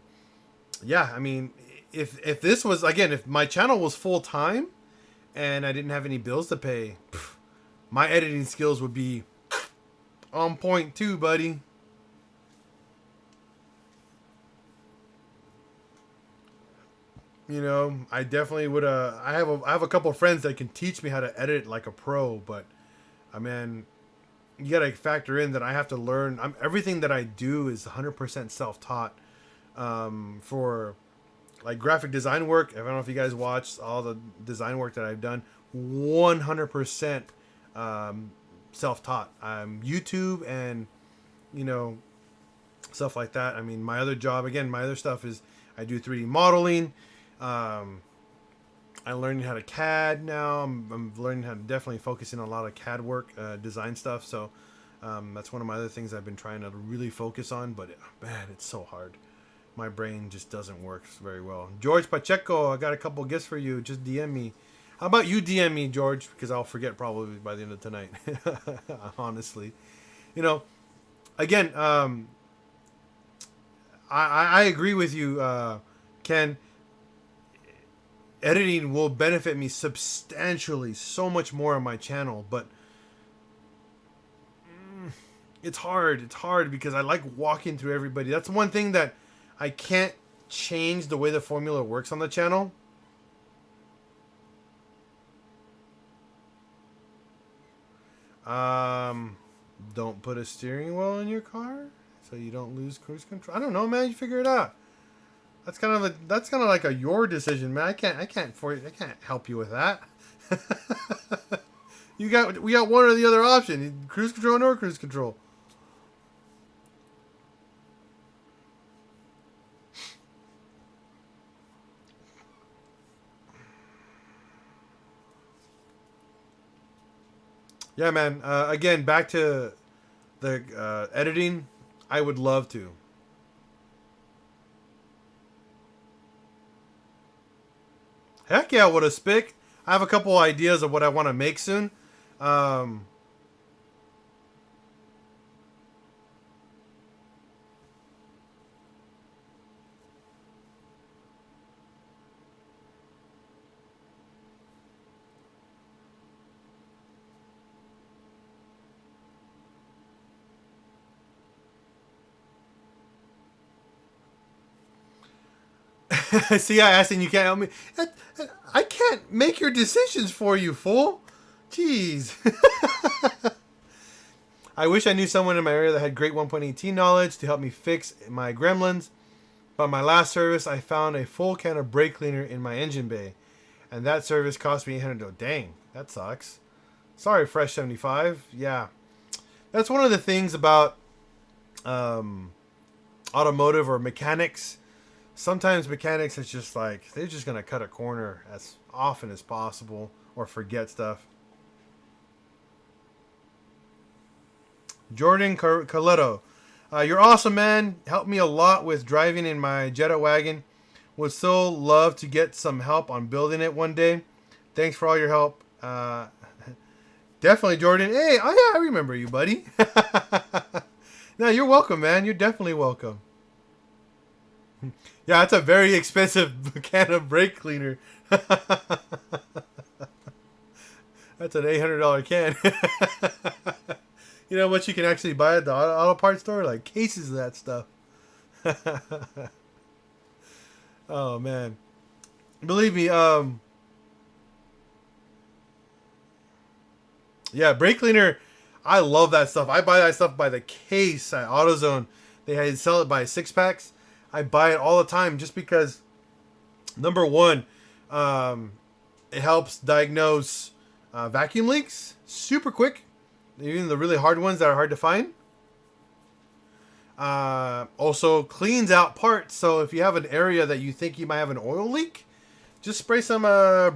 Speaker 1: yeah, I mean, if this was, again, if my channel was full time and I didn't have any bills to pay, my editing skills would be on point too, buddy. I definitely would. I have a couple of friends that can teach me how to edit like a pro, but I mean, you gotta factor in that I have to learn. Everything that I do is 100% self-taught. For like graphic design work, I don't know if you guys watched all the design work that I've done. 100% self-taught. YouTube and you know stuff like that. I mean, my other job, again, my other stuff is I do 3D modeling. Um, I'm learning how to CAD now. I'm learning how to definitely focusing on a lot of CAD work, design stuff. So that's one of my other things I've been trying to really focus on. But man, it's so hard. My brain just doesn't work very well. George Pacheco, I got a couple gifts for you. Just DM me. How about you DM me, George? Because I'll forget probably by the end of tonight. Honestly, you know. Again, I agree with you, Ken. Editing will benefit me substantially, so much more on my channel, but it's hard. It's hard because I like walking through everybody. That's one thing that I can't change the way the formula works on the channel. Don't put a steering wheel in your car so you don't lose cruise control. I don't know, man. You figure it out. That's kind of like a your decision, man. I can't help you with that. We got one or the other option: cruise control or cruise control. Yeah, man. Again, back to the editing. I would love to. Heck yeah, what a spick. I have a couple ideas of what I want to make soon. Um, See, I asked and you can't help me. I can't make your decisions for you, fool. Jeez. I wish I knew someone in my area that had great 1.18 knowledge to help me fix my gremlins. But my last service, I found a full can of brake cleaner in my engine bay. And that service cost me $800. Dang, that sucks. Sorry, Fresh 75. Yeah. That's one of the things about automotive or mechanics. Sometimes mechanics, it's just like they're just gonna cut a corner as often as possible or forget stuff. Jordan Coletto, you're awesome, man. Helped me a lot with driving in my Jetta wagon. Would still love to get some help on building it one day. Thanks for all your help. Definitely, Jordan. Hey, oh yeah, I remember you, buddy. No, you're welcome, man. You're definitely welcome. Yeah, it's a very expensive can of brake cleaner. That's an $800 can. You know what you can actually buy at the auto parts store? Like cases of that stuff. Oh, man. Believe me, yeah, brake cleaner, I love that stuff. I buy that stuff by the case at AutoZone. They sell it by 6-packs. I buy it all the time just because, number one, it helps diagnose vacuum leaks super quick, even the really hard ones that are hard to find. Also cleans out parts, so if you have an area that you think you might have an oil leak, just spray some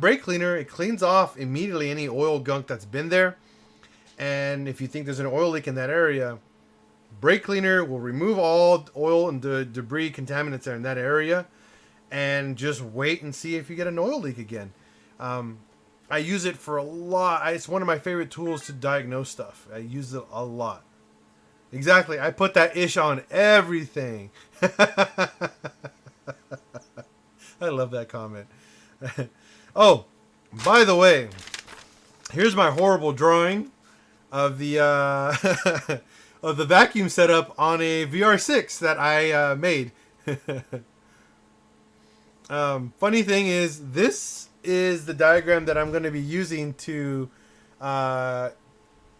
Speaker 1: brake cleaner. It cleans off immediately any oil gunk that's been there. And if you think there's an oil leak in that area, brake cleaner will remove all oil and debris, contaminants there in that area, and just wait and see if you get an oil leak again. I use it for a lot. It's one of my favorite tools to diagnose stuff. I use it a lot. Exactly. I put that ish on everything. I love that comment. Oh, by the way, here's my horrible drawing of the of the vacuum setup on a VR6 that I made. Funny thing is, this is the diagram that I'm going to be using to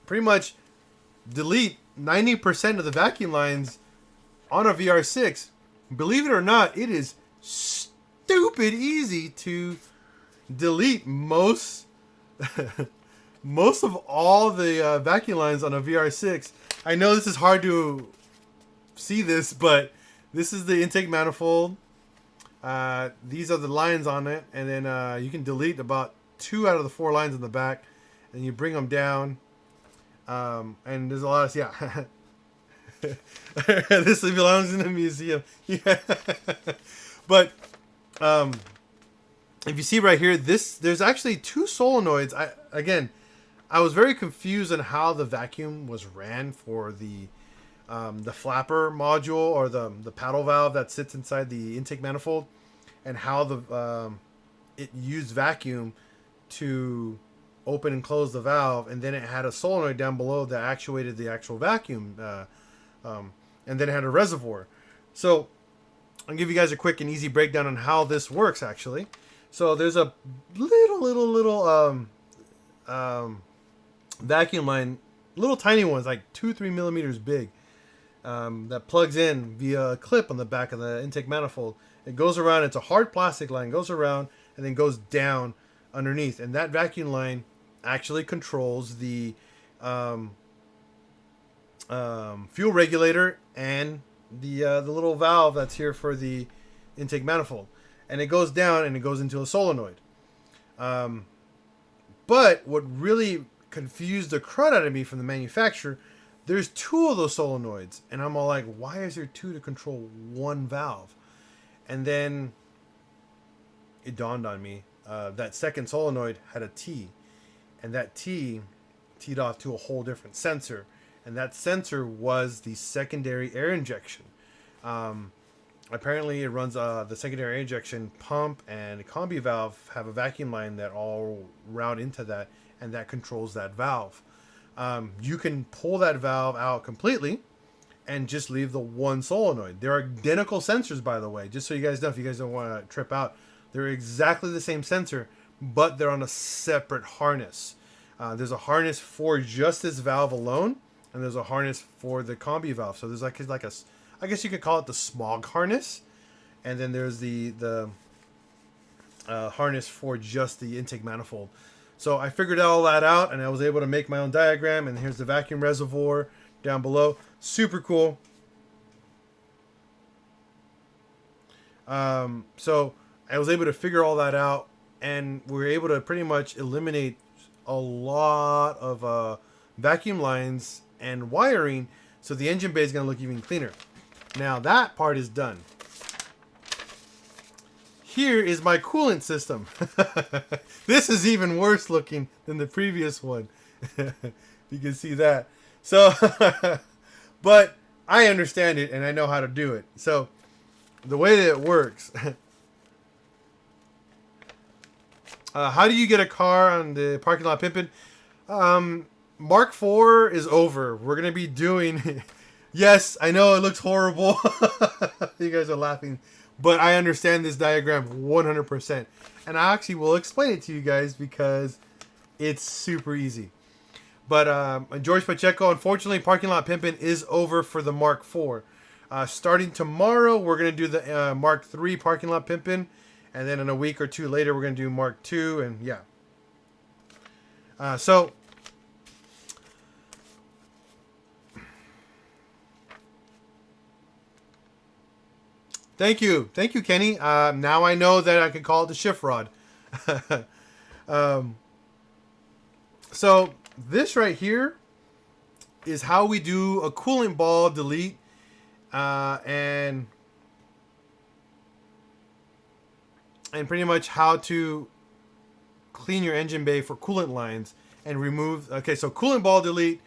Speaker 1: pretty much delete 90% of the vacuum lines on a VR6. Believe it or not, it is stupid easy to delete most most of all the vacuum lines on a VR6. I know this is hard to see this, but this is the intake manifold. These are the lines on it, and then you can delete about 2 out of the 4 lines in the back, and you bring them down. And there's a lot of, yeah. This belongs in a museum. Yeah. But if you see right here, there's actually 2 solenoids. I was very confused on how the vacuum was ran for the flapper module, or the paddle valve that sits inside the intake manifold, and how it used vacuum to open and close the valve, and then it had a solenoid down below that actuated the actual vacuum, and then it had a reservoir. So I'll give you guys a quick and easy breakdown on how this works actually. So there's a little vacuum line, little tiny ones, like 2-3 millimeters big, that plugs in via a clip on the back of the intake manifold. It goes around. It's a hard plastic line, goes around and then goes down underneath, and that vacuum line actually controls the fuel regulator and the little valve that's here for the intake manifold, and it goes down and it goes into a solenoid. But what really confused the crud out of me from the manufacturer, there's 2 of those solenoids, and I'm all like, why is there 2 to control 1 valve? And then it dawned on me, that second solenoid had a T, and that T teed off to a whole different sensor, and that sensor was the secondary air injection. Apparently it runs the secondary air injection pump and the combi valve have a vacuum line that all route into that, and that controls that valve. You can pull that valve out completely and just leave the 1 solenoid. They're identical sensors, by the way, just so you guys know, if you guys don't want to trip out. They're exactly the same sensor, but they're on a separate harness. There's a harness for just this valve alone, and there's a harness for the combi valve. So there's like a, I guess you could call it the smog harness, and then there's the harness for just the intake manifold. So I figured all that out, and I was able to make my own diagram, and here's the vacuum reservoir down below. Super cool. So I was able to figure all that out, and we were able to pretty much eliminate a lot of vacuum lines and wiring, so the engine bay is going to look even cleaner. Now that part is done. Here is my coolant system. This is even worse looking than the previous one. You can see that. So, but I understand it and I know how to do it. So the way that it works, how do you get a car on the parking lot pimpin'? Mark IV is over. We're going to be doing... Yes, I know it looks horrible. You guys are laughing. But I understand this diagram 100%. And I actually will explain it to you guys because it's super easy. But George Pacheco, unfortunately, Parking Lot Pimpin' is over for the Mark IV. Starting tomorrow, we're going to do the Mark III Parking Lot Pimpin'. And then in a week or 2 later, we're going to do Mark II. And yeah. So... Thank you, Kenny. Now I know that I can call it the shift rod. So this right here is how we do a coolant ball delete, and pretty much how to clean your engine bay for coolant lines and remove. Okay, so coolant ball delete,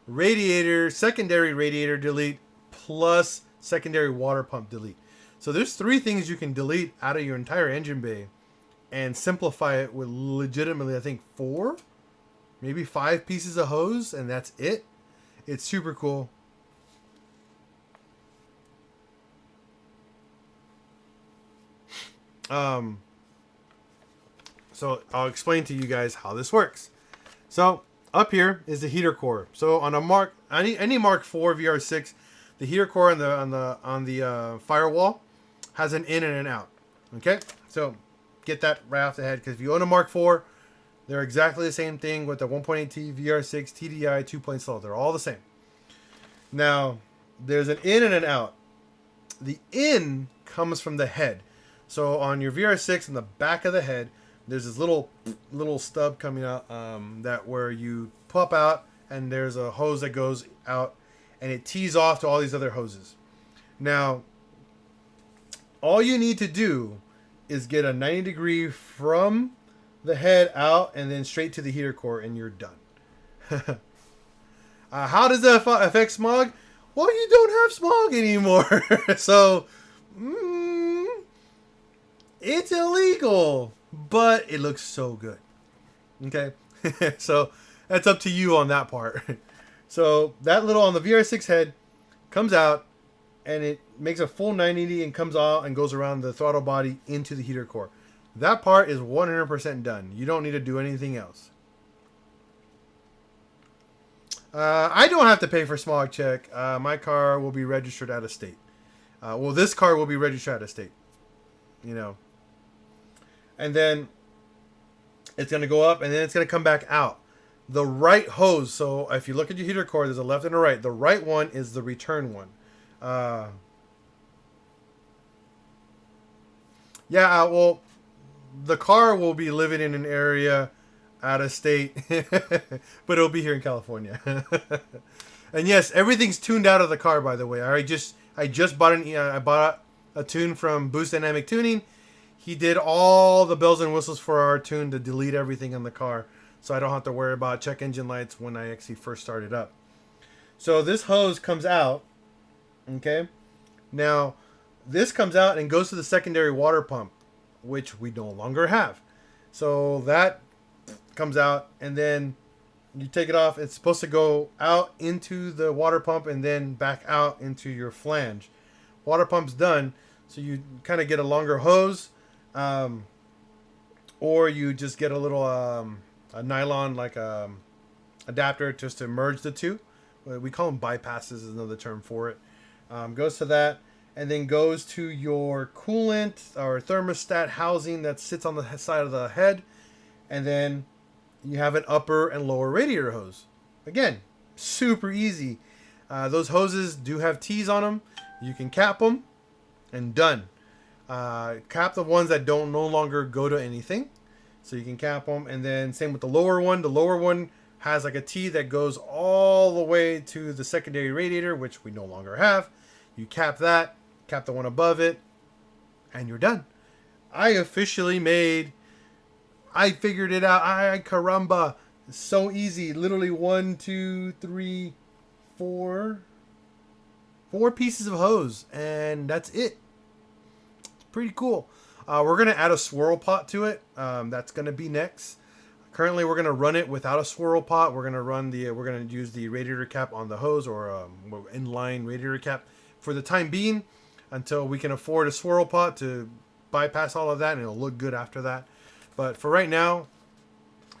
Speaker 1: radiator, secondary radiator delete, plus secondary water pump delete. So there's 3 things you can delete out of your entire engine bay and simplify it with legitimately, I think 4, maybe 5 pieces of hose, and that's it. It's super cool. So I'll explain to you guys how this works. So up here is the heater core. So on a any Mark IV VR6, the heater core on the firewall has an in and an out. Okay, so get that right off the head, because if you own a Mark IV, they're exactly the same thing with the 1.8T VR6 TDI 2-point slow. They're all the same. Now there's an in and an out. The in comes from the head. So on your VR6 in the back of the head, there's this little stub coming out that where you pop out, and there's a hose that goes out, and it tees off to all these other hoses. Now, all you need to do is get a 90-degree from the head out and then straight to the heater core, and you're done. How does that affect smog? Well, you don't have smog anymore. So, it's illegal, but it looks so good. Okay? So, that's up to you on that part. So, that little on the VR6 head comes out, and it makes a full 980 and comes out and goes around the throttle body into the heater core. That part is 100% done. You don't need to do anything else. I don't have to pay for smog check. My car will be registered out of state. Well, this car will be registered out of state. You know. And then it's going to go up, and then it's going to come back out. The right hose, so if you look at your heater core, there's a left and a right. The right one is the return one. Well, the car will be living in an area out of state, but it'll be here in California. And yes, everything's tuned out of the car, by the way. I just bought I bought a tune from Boost Dynamic Tuning. He did all the bells and whistles for our tune to delete everything in the car, so I don't have to worry about check engine lights when I actually first start it up. So this hose comes out. Okay, now this comes out and goes to the secondary water pump, which we no longer have. So that comes out, and then you take it off. It's supposed to go out into the water pump and then back out into your flange. Water pump's done, so you kind of get a longer hose, or you just get a little a nylon adapter just to merge the two. We call them bypasses, is another term for it. Goes to that, and then goes to your coolant or thermostat housing that sits on the side of the head, and then you have an upper and lower radiator hose. Again, super easy. Those hoses do have T's on them. You can cap them, and done. Cap the ones that don't no longer go to anything, so you can cap them, and then same with the lower one. The lower one has like a T that goes all the way to the secondary radiator, which we no longer have. You cap that, cap the one above it, and you're done. I figured it out. Caramba. It's so easy. Literally 1, 2, 3, 4 pieces of hose, and that's it. It's pretty cool. We're going to add a swirl pot to it. That's going to be next. Currently, we're going to run it without a swirl pot. We're going to use the radiator cap on the hose, or inline radiator cap for the time being, until we can afford a swirl pot to bypass all of that, and it'll look good after that. But for right now,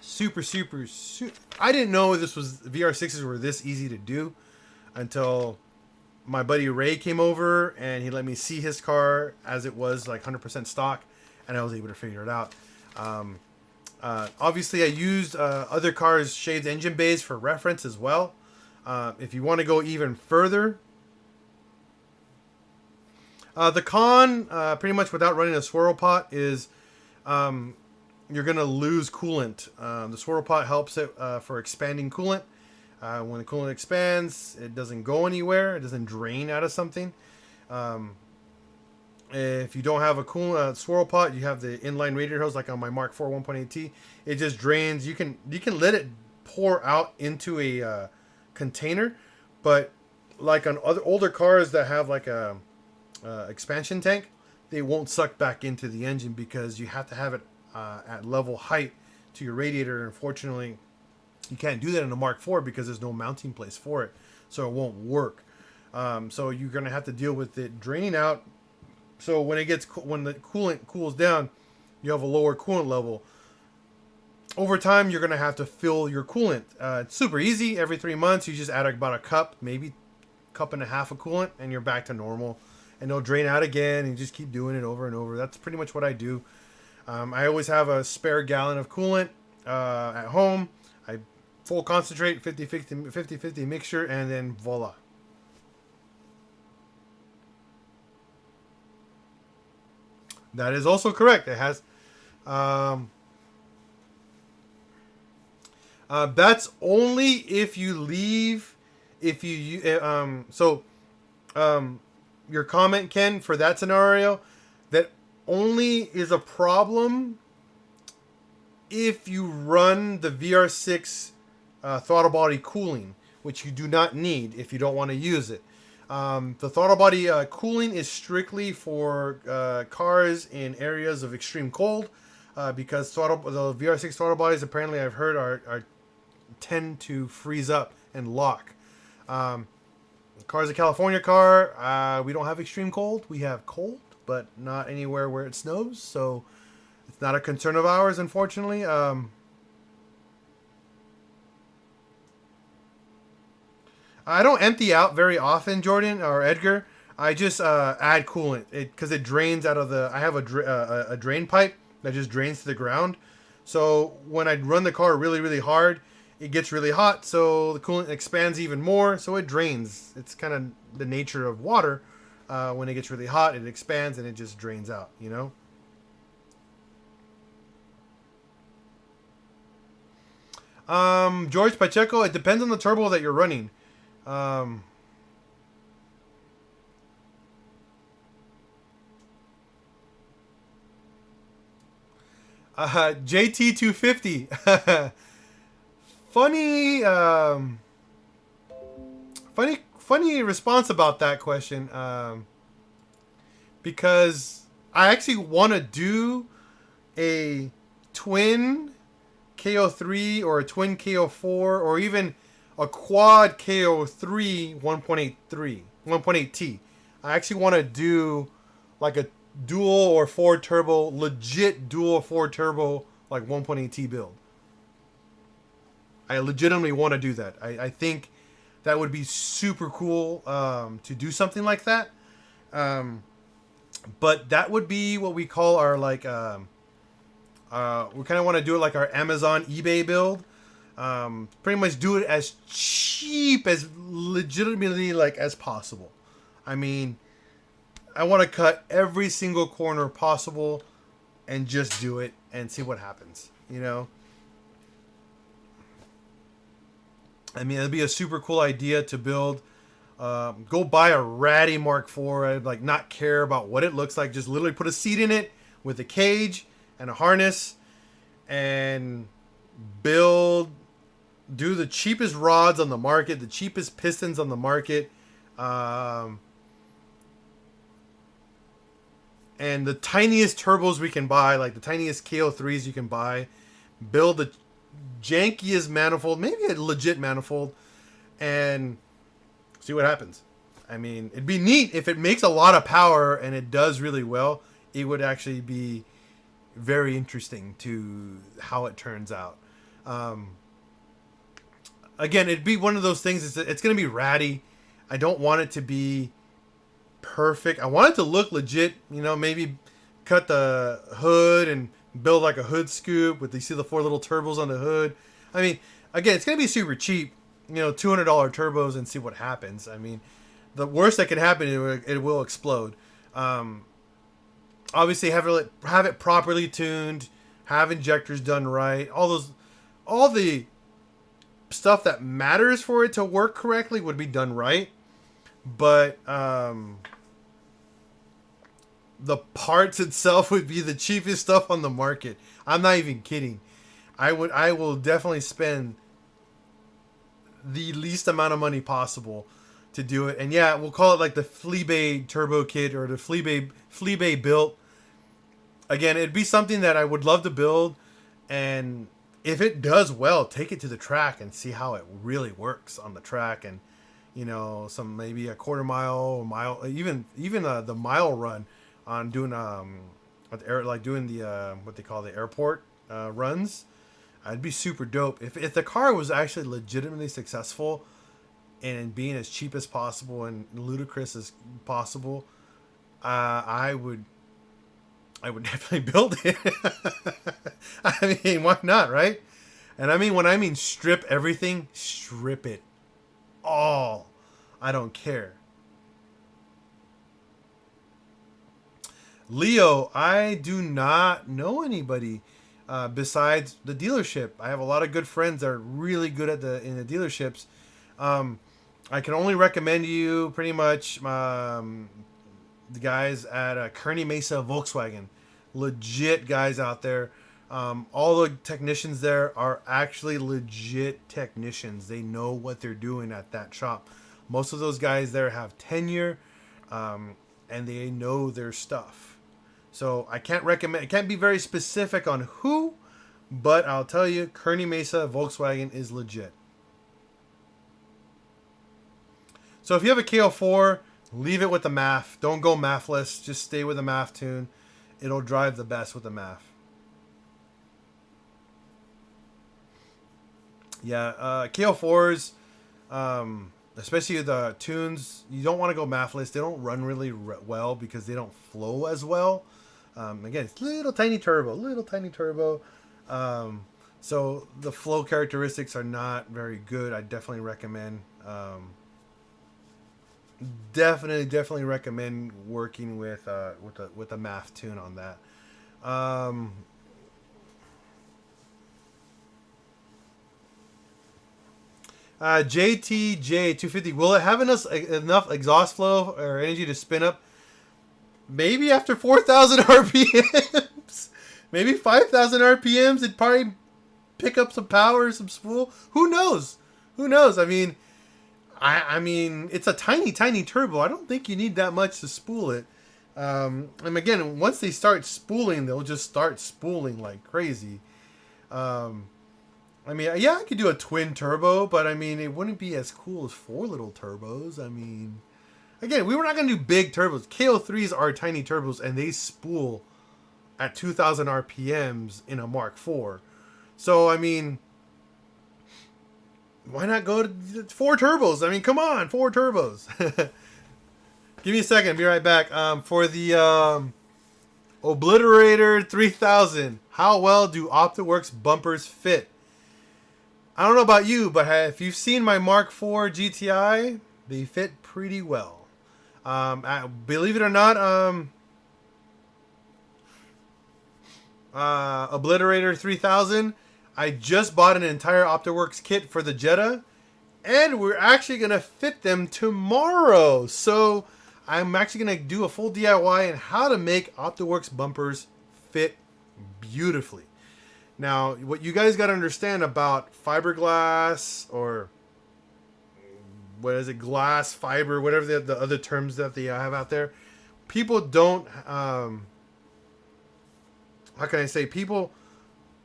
Speaker 1: super. I didn't know VR6s were this easy to do until my buddy Ray came over and he let me see his car as it was like 100% stock, and I was able to figure it out. Obviously, I used other cars' shaved engine bays for reference as well. If you want to go even further, the con, pretty much without running a swirl pot, is you're going to lose coolant. The swirl pot helps it for expanding coolant. When the coolant expands, it doesn't go anywhere. It doesn't drain out of something. If you don't have a swirl pot, you have the inline radiator hose, like on my Mark IV 1.8T. It just drains. You can let it pour out into a container, but like on other older cars that have like a expansion tank, they won't suck back into the engine because you have to have it at level height to your radiator. Unfortunately, you can't do that in a Mark IV because there's no mounting place for it, so it won't work. So you're gonna have to deal with it draining out. So when the coolant cools down, you have a lower coolant level. Over time, you're gonna have to fill your coolant. It's super easy. Every 3 months, you just add about a cup, maybe cup and a half of coolant, and you're back to normal. And it'll drain out again, and you just keep doing it over and over. That's pretty much what I do. I always have a spare gallon of coolant at home. I full concentrate, 50-50 mixture, and then voila. That is also correct. It has. Um, that's only if you leave. If you. Um, your comment, Ken, for that scenario, that only is a problem if you run the VR6 throttle body cooling, which you do not need if you don't want to use it. The throttle body cooling is strictly for cars in areas of extreme cold, because the VR6 throttle bodies, apparently I've heard, are tend to freeze up and lock. Um, Car's a California car. We don't have extreme cold. We have cold, but not anywhere where it snows, so it's not a concern of ours, unfortunately. I don't empty out very often, Jordan or Edgar. I just add coolant because it drains out of the. I have a drain pipe that just drains to the ground. So when I run the car really really hard, it gets really hot. So the coolant expands even more. So it drains. It's kind of the nature of water. When it gets really hot, it expands and it just drains out. You know. George Pacheco. It depends on the turbo that you're running. Um, JT250. funny, funny response about that question. Because I actually want to do a twin KO3 or a twin KO4 or even a quad KO3 1.8T. I actually want to do like a dual or 4 turbo, legit dual 4 turbo, like 1.8T build. I legitimately want to do that. I think that would be super cool to do something like that. But that would be what we call our like, we kind of want to do it like our Amazon eBay build. Pretty much do it as cheap as legitimately like as possible. I mean, I want to cut every single corner possible and just do it and see what happens. You know, I mean, it'd be a super cool idea to build. Go buy a ratty Mark IV. I'd like not care about what it looks like. Just literally put a seat in it with a cage and a harness and build. Do the cheapest rods on the market, the cheapest pistons on the market, and the tiniest turbos we can buy, like the tiniest KO3s you can buy. Build the jankiest manifold, maybe a legit manifold, and see what happens. I mean, it'd be neat if it makes a lot of power and it does really well. It would actually be very interesting to how it turns out. Again, it'd be one of those things. It's going to be ratty. I don't want it to be perfect. I want it to look legit. You know, maybe cut the hood and build like a hood scoop with, you see the 4 little turbos on the hood. I mean, again, it's going to be super cheap. You know, $200 turbos and see what happens. I mean, the worst that could happen, it will explode. Obviously, have it properly tuned, have injectors done right. All the stuff that matters for it to work correctly would be done right, but the parts itself would be the cheapest stuff on the market. I'm not even kidding. I will definitely spend the least amount of money possible to do it. And yeah, we'll call it like the Fleabay Turbo Kit or the Fleabay built. Again, it'd be something that I would love to build, and if it does well, take it to the track and see how it really works on the track. And you know, some maybe a quarter mile, even the mile run on doing doing the what they call the airport runs. I'd be super dope if the car was actually legitimately successful and being as cheap as possible and ludicrous as possible. I would definitely build it. I mean, why not, right? And I mean, when I mean strip everything, strip it all. I don't care. Leo, I do not know anybody besides the dealership. I have a lot of good friends that are really good at in the dealerships. Um, I can only recommend you pretty much the guys at Kearney Mesa Volkswagen. Legit guys out there. All the technicians there are actually legit technicians. They know what they're doing at that shop. Most of those guys there have tenure, and they know their stuff. So I can't recommend. I can't be very specific on who, but I'll tell you, Kearney Mesa Volkswagen is legit. So if you have a KO4, leave it with the MAF. Don't go MAFless. Just stay with the MAF tune. It'll drive the best with the MAF. Yeah, KO4s, especially the tunes, you don't want to go MAFless. They don't run really well because they don't flow as well. Again, it's little tiny turbo. So the flow characteristics are not very good. I definitely recommend, definitely recommend working with a MAF tune on that. JTJ 250. Will it have enough exhaust flow or energy to spin up? Maybe after 4,000 RPMs. Maybe 5,000 RPMs. It'd probably pick up some power, some spool. Who knows? I mean, I mean, it's a tiny turbo. I don't think you need that much to spool it. And again, once they start spooling, they'll just start spooling like crazy. I mean, yeah, I could do a twin turbo, but I mean, it wouldn't be as cool as 4 little turbos. I mean, again, we were not going to do big turbos. KO3s are tiny turbos, and they spool at 2,000 RPMs in a Mark IV. So, I mean, why not go to 4 turbos? I mean, come on, 4 turbos. Give me a second. Be right back. For the Obliterator 3000, how well do OptiWorks bumpers fit? I don't know about you, but if you've seen my Mark IV GTI, they fit pretty well. Believe it or not, Obliterator 3000, I just bought an entire OptiWorks kit for the Jetta, and we're actually going to fit them tomorrow. So I'm actually going to do a full DIY on how to make OptiWorks bumpers fit beautifully. Now, what you guys got to understand about fiberglass, or what is it, glass, fiber, whatever the other terms that they have out there, people don't, how can I say, people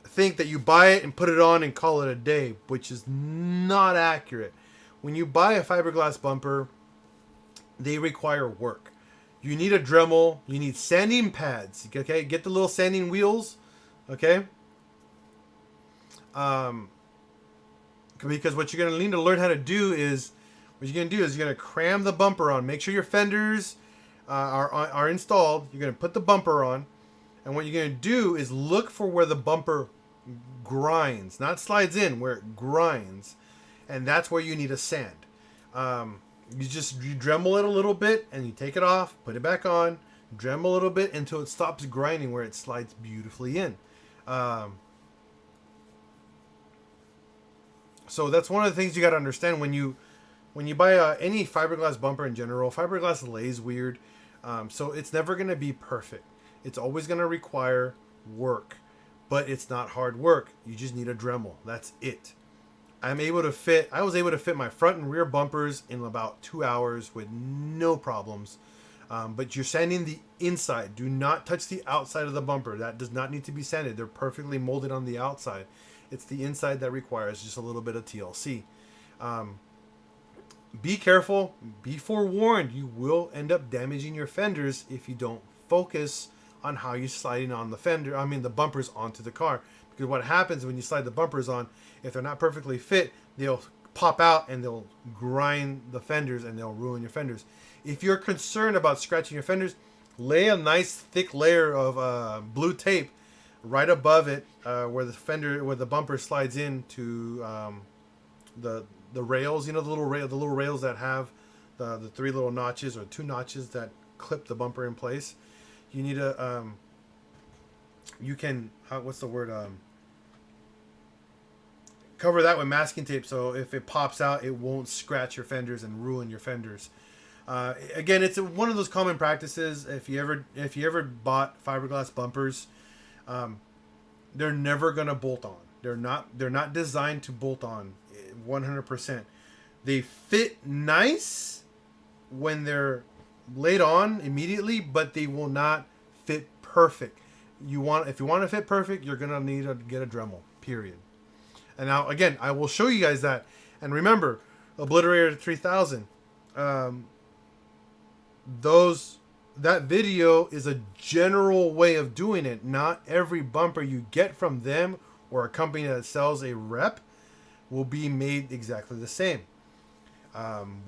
Speaker 1: think that you buy it and put it on and call it a day, which is not accurate. When you buy a fiberglass bumper, they require work. You need a Dremel, you need sanding pads, okay? Get the little sanding wheels, okay? Because what you're going to need to learn how to do is, you're going to cram the bumper on. Make sure your fenders are installed. You're going to put the bumper on. And what you're going to do is look for where the bumper grinds. Not slides in, where it grinds. And that's where you need a sand. You Dremel it a little bit, and you take it off, put it back on, Dremel a little bit until it stops grinding, where it slides beautifully in. So that's one of the things you got to understand when you buy any fiberglass bumper in general. Fiberglass lays weird, so it's never going to be perfect. It's always going to require work, but it's not hard work. You just need a Dremel. That's it. I was able to fit my front and rear bumpers in about 2 hours with no problems. But you're sanding the inside. Do not touch the outside of the bumper. That does not need to be sanded. They're perfectly molded on the outside. It's the inside that requires just a little bit of TLC. Be careful. Be forewarned. You will end up damaging your fenders if you don't focus on how you're sliding on the bumpers onto the car. Because what happens when you slide the bumpers on, if they're not perfectly fit, they'll pop out and they'll grind the fenders and they'll ruin your fenders. If you're concerned about scratching your fenders, lay a nice thick layer of blue tape right above it, where the bumper slides into the rails. You know, the little rails that have the 3 little notches or 2 notches that clip the bumper in place. You need a you can what's the word cover that with masking tape, so if it pops out, it won't scratch your fenders and ruin your fenders. Again, it's one of those common practices. If you ever bought fiberglass bumpers, they're never gonna bolt on. They're not designed to bolt on 100%. They fit nice when they're laid on immediately, but they will not fit perfect. If you want to fit perfect, you're gonna need to get a Dremel. Period. And now again, I will show you guys that. And remember, Obliterator 3000. That video is a general way of doing it. Not every bumper you get from them or a company that sells a rep will be made exactly the same.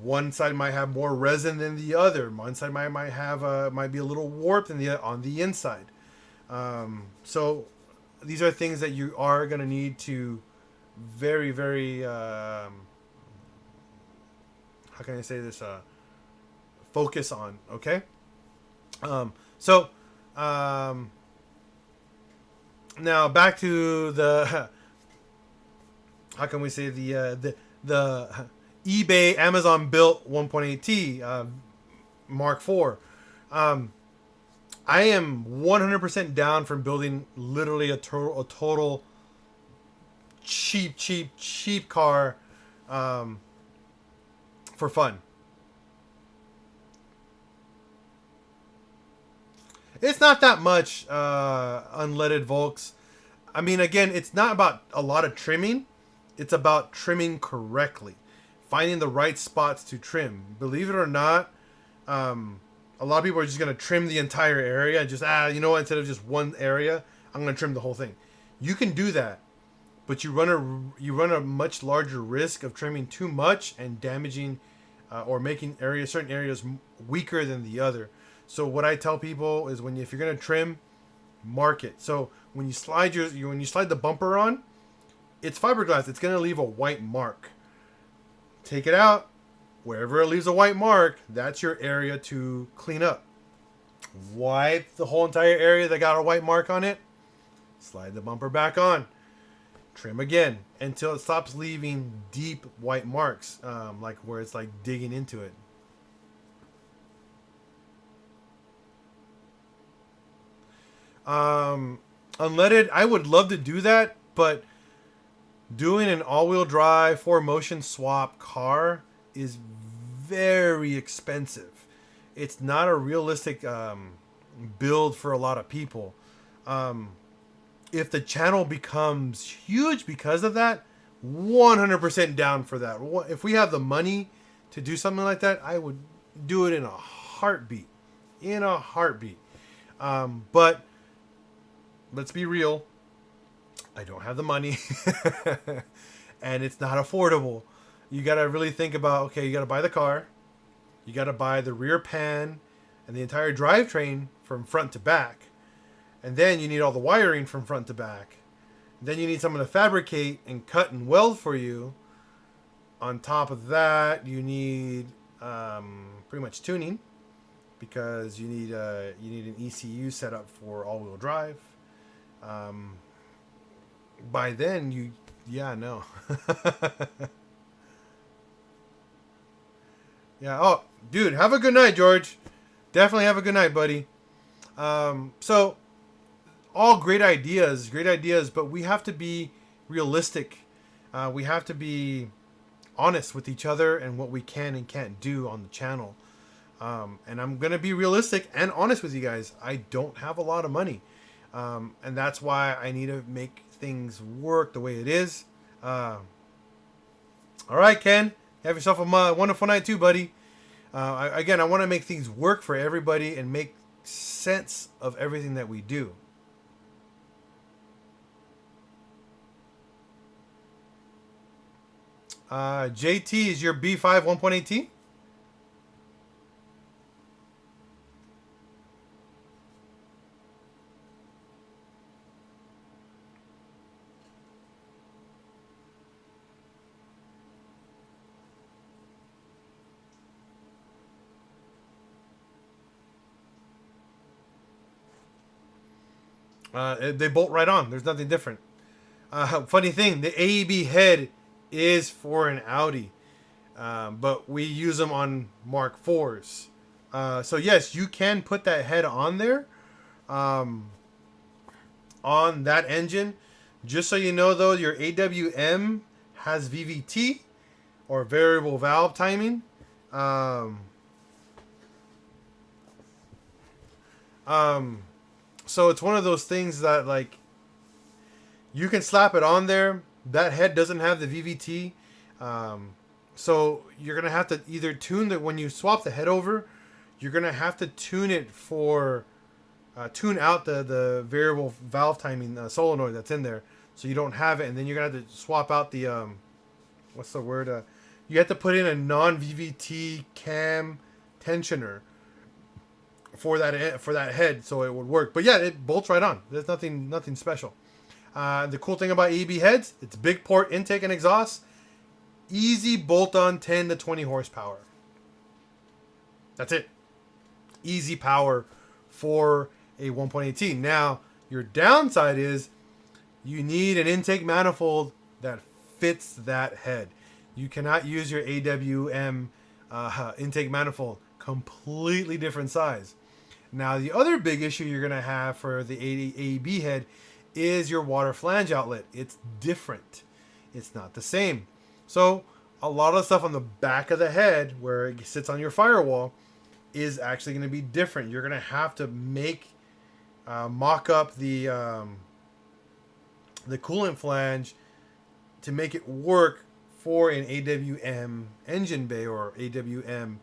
Speaker 1: One side might have more resin than the other. One side might be a little warped on the inside. So these are things that you are going to need to very, very how can I say this? Focus on. Okay. Now back to the how can we say the eBay Amazon built 1.8T Mark IV. I am 100% down from building literally a total cheap car for fun. It's not that much unleaded Volks. I mean, again, it's not about a lot of trimming. It's about trimming correctly. Finding the right spots to trim. Believe it or not, a lot of people are just going to trim the entire area. Just, instead of just one area, I'm going to trim the whole thing. You can do that. But you run a much larger risk of trimming too much and damaging or making certain areas weaker than the other. So what I tell people is if you're gonna trim, mark it. So when you slide the bumper on, it's fiberglass. It's gonna leave a white mark. Take it out. Wherever it leaves a white mark, that's your area to clean up. Wipe the whole entire area that got a white mark on it. Slide the bumper back on. Trim again until it stops leaving deep white marks, like where it's like digging into it. Unleaded, I would love to do that, but doing an all-wheel drive 4Motion swap car is very expensive. It's not a realistic build for a lot of people. If the channel becomes huge because of that, 100% down for that. If we have the money to do something like that, I would do it in a heartbeat. But let's be real. I don't have the money. And it's not affordable. You got to really think about, okay, you got to buy the car. You got to buy the rear pan and the entire drivetrain from front to back. And then you need all the wiring from front to back. Then you need someone to fabricate and cut and weld for you. On top of that, you need pretty much tuning, because you need an ECU set up for all-wheel drive. By then, no. Yeah. Oh, dude, have a good night, George. Definitely have a good night, buddy. So, all great ideas, but we have to be realistic. We have to be honest with each other and what we can and can't do on the channel. And I'm going to be realistic and honest with you guys. I don't have a lot of money. And that's why I need to make things work the way it is. All right, Ken. Have yourself a wonderful night too, buddy. I want to make things work for everybody and make sense of everything that we do. JT, is your B5 1.8T? They bolt right on. There's nothing different. Funny thing, the AEB head is for an Audi, but we use them on Mark IVs. So yes, you can put that head on there, on that engine. Just so you know, though, your AWM has VVT, or variable valve timing. So it's one of those things that, like, you can slap it on there. That head doesn't have the VVT. So you're going to have to either tune when you swap the head over, you're going to have to tune it for, tune out the variable valve timing solenoid that's in there. So you don't have it. And then you're going to have to swap out the, what's the word? You have to put in a non-VVT cam tensioner for that head, so it would work. But yeah, it bolts right on. There's nothing special. The cool thing about AEB heads, it's big port intake and exhaust, easy bolt on 10 to 20 horsepower. That's it. Easy power for a 1.8T. Now, your downside is you need an intake manifold that fits that head. You cannot use your AWM intake manifold. Completely different size. Now, the other big issue you're going to have for the AEB head is your water flange outlet. It's different. It's not the same. So, a lot of stuff on the back of the head, where it sits on your firewall, is actually going to be different. You're going to have to mock up the coolant flange to make it work for an AWM engine bay or AWM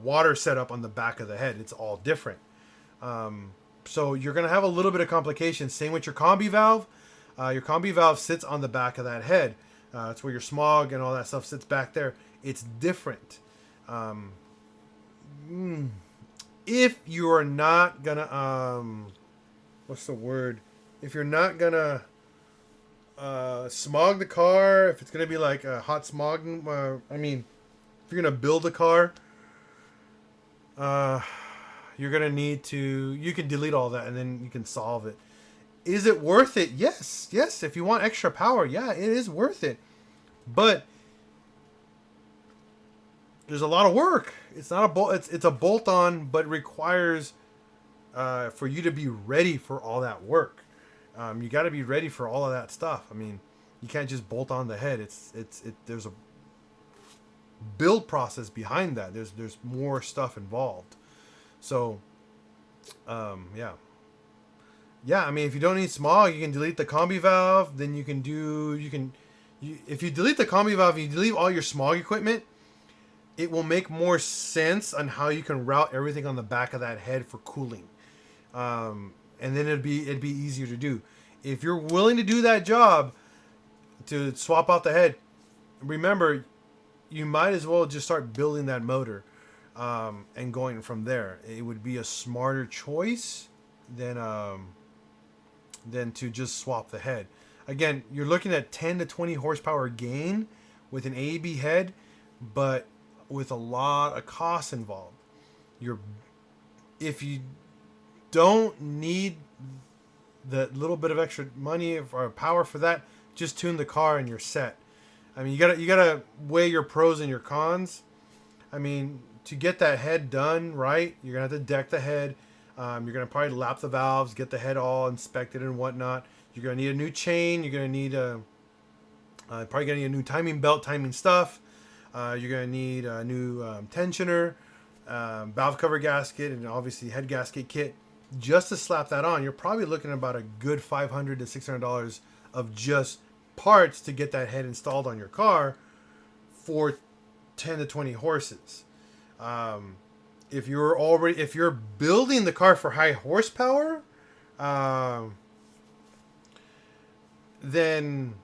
Speaker 1: water setup on the back of the head. It's all different. So you're going to have a little bit of complications. Same with your combi valve. Your combi valve sits on the back of that head. It's where your smog and all that stuff sits back there. It's different. If you are not going to, what's the word? If you're not going to smog the car, if it's going to be like a hot smog, if you're going to build a car, you're going to need to, you can delete all that and then you can solve it. Is it worth it? Yes. If you want extra power, yeah, it is worth it. But there's a lot of work. It's not a bolt. It's a bolt on, but requires for you to be ready for all that work. You got to be ready for all of that stuff. You can't just bolt on the head. There's a build process behind that. There's more stuff involved. So, yeah. If you don't need smog, you can delete the combi valve. Then if you delete the combi valve, and you delete all your smog equipment, it will make more sense on how you can route everything on the back of that head for cooling. And then it'd be easier to do. If you're willing to do that job, to swap out the head, remember, you might as well just start building that motor, and going from there. It would be a smarter choice than to just swap the head. Again, you're looking at 10 to 20 horsepower gain with an AEB head, but with a lot of costs involved. If you don't need that little bit of extra money or power for that, just tune the car and you're set. You gotta weigh your pros and your cons. To get that head done right, you're gonna have to deck the head. You're gonna probably lap the valves, get the head all inspected and whatnot. You're gonna need a new chain. You're gonna need probably gonna need a new timing belt, timing stuff. You're gonna need a new tensioner, valve cover gasket, and obviously head gasket kit. Just to slap that on, you're probably looking at about a good $500 to $600 of just parts to get that head installed on your car for 10 to 20 horses. If you're building the car for high horsepower, then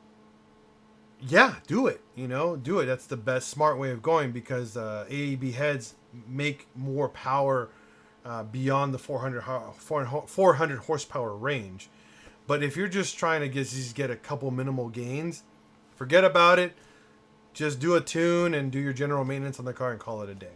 Speaker 1: yeah, do it. Do it. That's the best smart way of going, because AEB heads make more power beyond the 400 horsepower range. But if you're just trying to just get a couple minimal gains, forget about it. Just do a tune and do your general maintenance on the car and call it a day.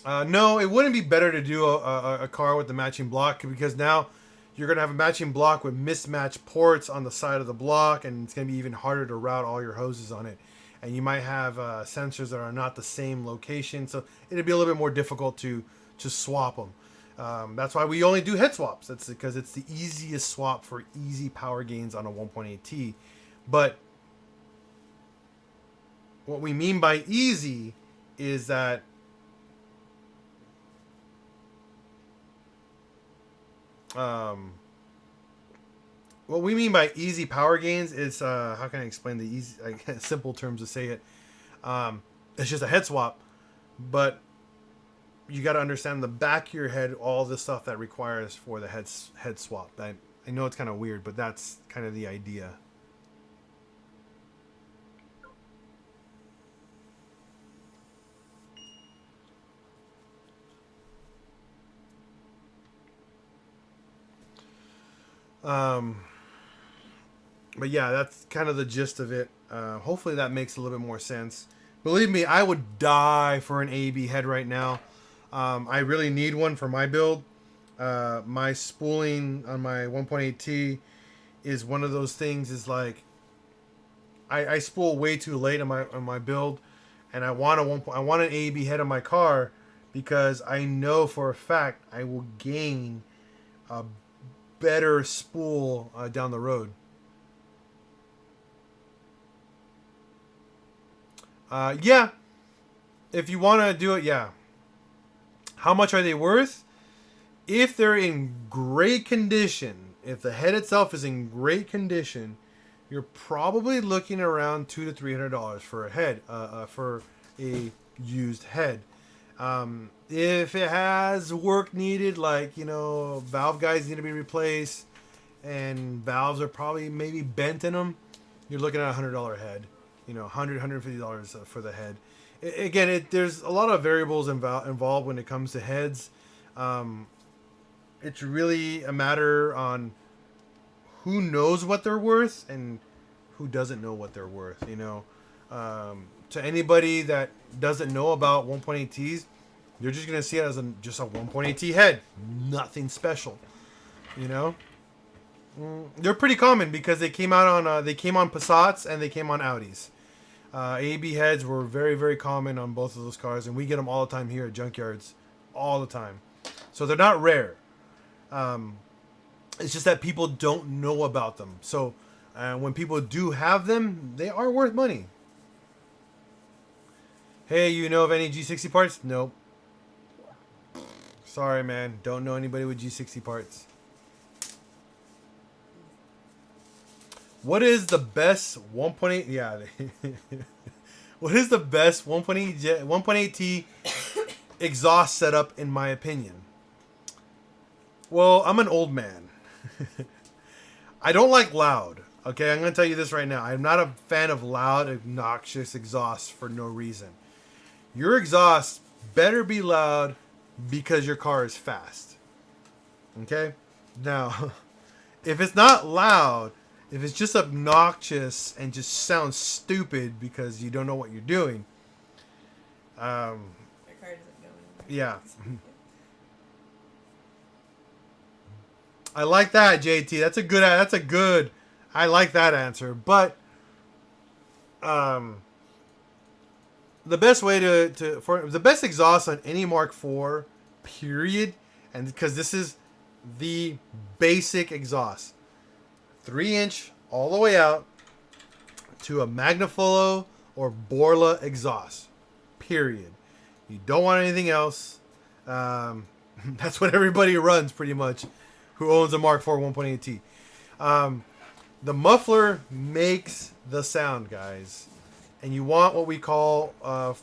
Speaker 1: No, it wouldn't be better to do a car with the matching block, because now you're going to have a matching block with mismatched ports on the side of the block, and it's going to be even harder to route all your hoses on it. And you might have sensors that are not the same location, so it'd be a little bit more difficult to swap them. That's why we only do head swaps. That's because it's the easiest swap for easy power gains on a 1.8T. But what we mean by easy is that what we mean by easy power gains is how can I explain the easy, simple terms to say it? It's just a head swap, but you got to understand the back of your head, all the stuff that requires for the head swap. I know it's kind of weird, but that's kind of the idea. But yeah, that's kind of the gist of it. Hopefully that makes a little bit more sense. Believe me, I would die for an AEB head right now. I really need one for my build. My spooling on my 1.8T is one of those things. Is like I spool way too late on my build, and I want an AEB head on my car because I know for a fact I will gain a better spool down the road. Yeah, if you want to do it, yeah. How much are they worth? If they're in great condition, if the head itself is in great condition, you're probably looking around $200 to $300 for a head, for a used head. If it has work needed, like, valve guides need to be replaced, and valves are probably maybe bent in them, you're looking at a $100 head. $100, $150 for the head. Again, there's a lot of variables involved when it comes to heads. It's really a matter on who knows what they're worth and who doesn't know what they're worth. To anybody that doesn't know about 1.8Ts, you're just gonna see it as just a 1.8T head, nothing special. They're pretty common because they came on Passats and they came on Audis. AEB heads were very, very common on both of those cars, and we get them all the time here at junkyards, all the time. So they're not rare. It's just that people don't know about them. So when people do have them, they are worth money. Hey, you know of any G60 parts? Nope. Sorry, man. Don't know anybody with G60 parts. What is the best 1.8? Yeah. What is the best 1.8T exhaust setup in my opinion? Well, I'm an old man. I don't like loud. Okay, I'm going to tell you this right now. I'm not a fan of loud, obnoxious exhaust for no reason. Your exhaust better be loud because your car is fast. Okay? Now, if it's not loud, if it's just obnoxious and just sounds stupid because you don't know what you're doing,
Speaker 2: Your car doesn't go anywhere.
Speaker 1: Yeah. I like that, JT. That's a good. I like that answer. But the best way for the best exhaust on any Mark IV, period, and because this is the basic exhaust. 3-inch all the way out to a Manifold or Borla exhaust. Period. You don't want anything else. That's what everybody runs pretty much who owns a Mark IV 1.8T. The muffler makes the sound, guys. And you want what we call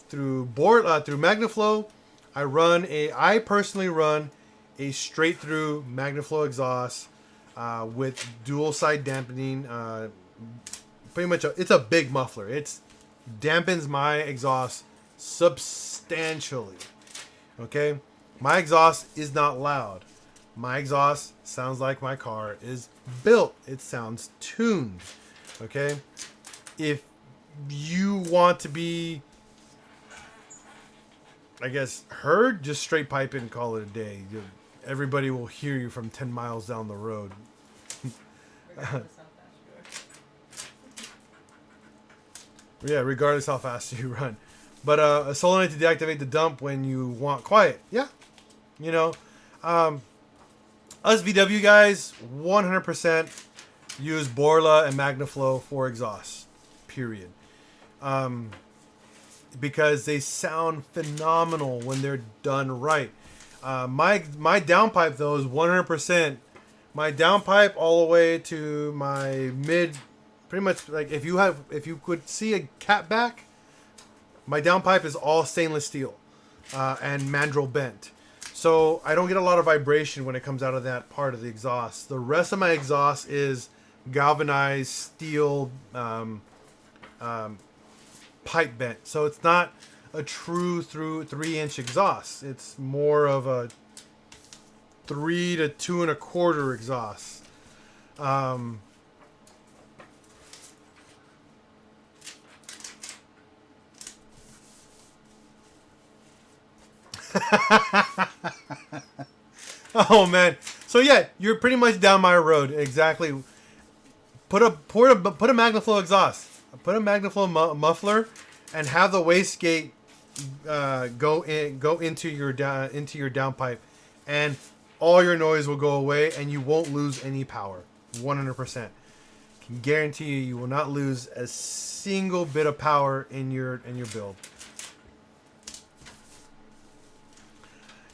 Speaker 1: through Manifold. I personally run a straight through Manifold exhaust with dual side dampening. Pretty much, it's a big muffler. It dampens my exhaust substantially. Okay, my exhaust is not loud. My exhaust sounds like my car is built. It sounds tuned. Okay, if you want to be I guess, heard, just straight pipe it and call it a day. Everybody will hear you from 10 miles down the road.
Speaker 2: Regardless how fast you are.
Speaker 1: Yeah, regardless how fast you run. But a solenoid to deactivate the dump when you want quiet. Yeah. You know, us VW guys, 100% use Borla and MagnaFlow for exhaust. Period. Because they sound phenomenal when they're done right. My downpipe though is 100%. My downpipe all the way to my mid, pretty much like if you could see a cat back, my downpipe is all stainless steel and mandrel bent. So I don't get a lot of vibration when it comes out of that part of the exhaust. The rest of my exhaust is galvanized steel pipe bent. So it's not a true through 3-inch exhaust. It's more of a 3 to 2 1/4 exhaust. Oh man. So yeah, you're pretty much down my road. Exactly. Put a MagnaFlow exhaust. Put a MagnaFlow muffler, and have the wastegate go into your downpipe, and all your noise will go away, and you won't lose any power. 100%. Can guarantee you will not lose a single bit of power in your build.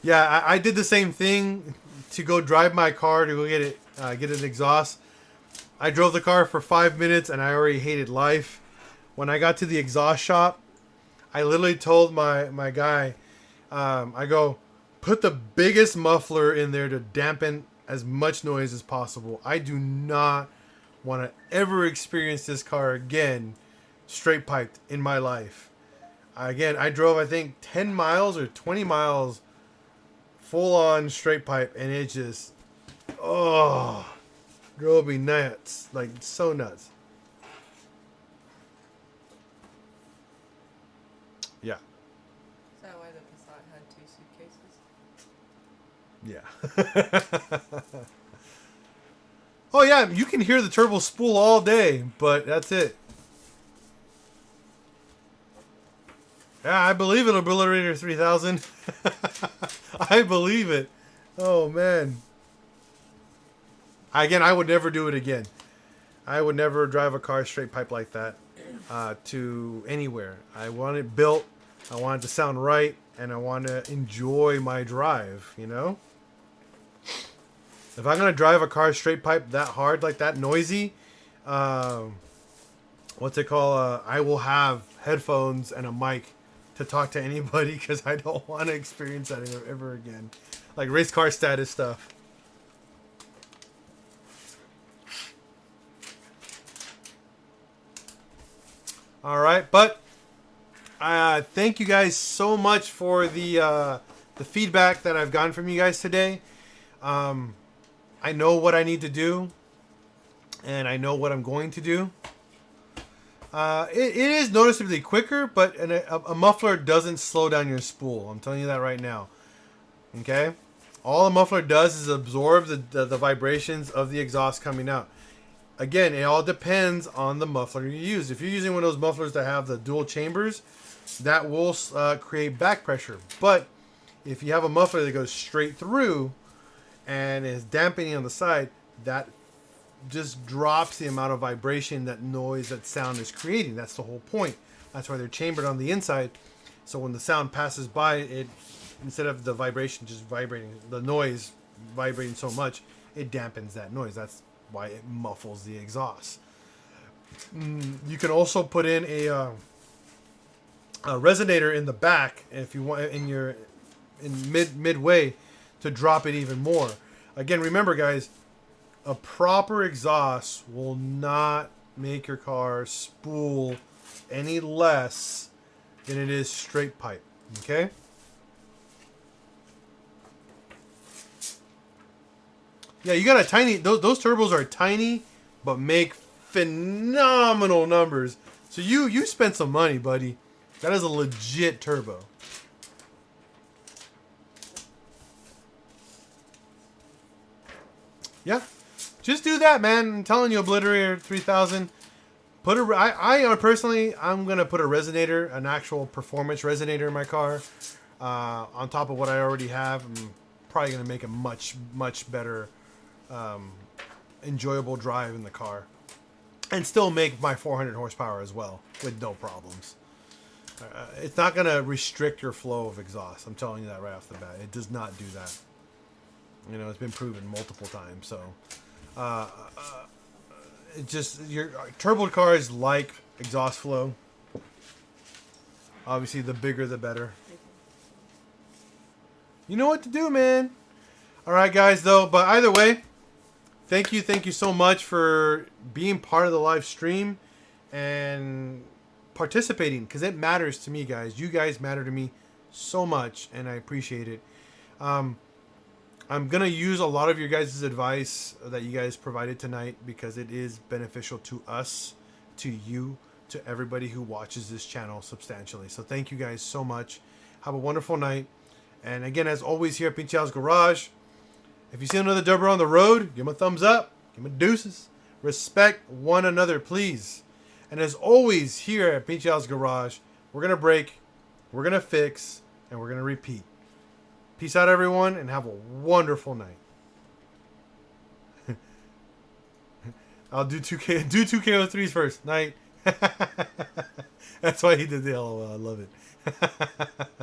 Speaker 1: Yeah, I did the same thing to go drive my car to go get an exhaust. I drove the car for 5 minutes and I already hated life. When I got to the exhaust shop, I literally told my guy, I go, put the biggest muffler in there to dampen as much noise as possible. I do not want to ever experience this car again straight piped in my life. Again, I drove, I think, 10 miles or 20 miles full on straight pipe, and it just, drove me nuts. Like, so nuts. Yeah.
Speaker 2: Is that why the Passat had 2 suitcases?
Speaker 1: Yeah. Oh, yeah, you can hear the turbo spool all day, but that's it. Yeah, I believe it, Obliterator 3000. I believe it. Oh, man. Again, I would never do it again. I would never drive a car straight pipe like that to anywhere. I want it built. I want it to sound right. And I want to enjoy my drive, you know? If I'm going to drive a car straight pipe that hard, like that, noisy, what's it called? I will have headphones and a mic to talk to anybody because I don't want to experience that ever again. Like race car status stuff. All right, but thank you guys so much for the feedback that I've gotten from you guys today. I know what I need to do, and I know what I'm going to do. It is noticeably quicker, but a muffler doesn't slow down your spool. I'm telling you that right now. Okay? All a muffler does is absorb the vibrations of the exhaust coming out. Again, it all depends on the muffler you use. If you're using one of those mufflers that have the dual chambers, that will create back pressure. But if you have a muffler that goes straight through and is dampening on the side, that just drops the amount of vibration, that noise, that sound is creating. That's the whole point. That's why they're chambered on the inside. So when the sound passes by, it, instead of the vibration just vibrating, the noise vibrating so much, it dampens that noise. That's why it muffles the exhaust. You can also put in a resonator in the back if you want, in midway, to drop it even more. Again, remember guys, a proper exhaust will not make your car spool any less than it is straight pipe. Okay? Yeah, you got a tiny, those turbos are tiny, but make phenomenal numbers. So you spent some money, buddy. That is a legit turbo. Yeah. Just do that, man. I'm telling you, Obliterator 3000. Personally, I'm going to put a resonator, an actual performance resonator in my car. On top of what I already have. I'm probably going to make a much, much better enjoyable drive in the car. And still make my 400 horsepower as well with no problems. It's not going to restrict your flow of exhaust. I'm telling you that right off the bat. It does not do that. You know, it's been proven multiple times. So, it just, your turbo cars like exhaust flow. Obviously, the bigger the better. You know what to do, man. All right, guys, though. But either way, thank you so much for being part of the live stream and participating, because it matters to me, guys. You guys matter to me so much, and I appreciate it. I'm gonna use a lot of your guys' advice that you guys provided tonight, because it is beneficial to us, to you, to everybody who watches this channel substantially. So thank you guys so much. Have a wonderful night. And again, as always, here at PincheAls Garage, if you see another dubber on the road, give him a thumbs up, give him a deuces. Respect one another, please. And as always, here at PincheAls Garage, we're going to break, we're going to fix, and we're going to repeat. Peace out, everyone, and have a wonderful night. I'll do 2KO3s first. Night. That's why he did the LOL. I love it.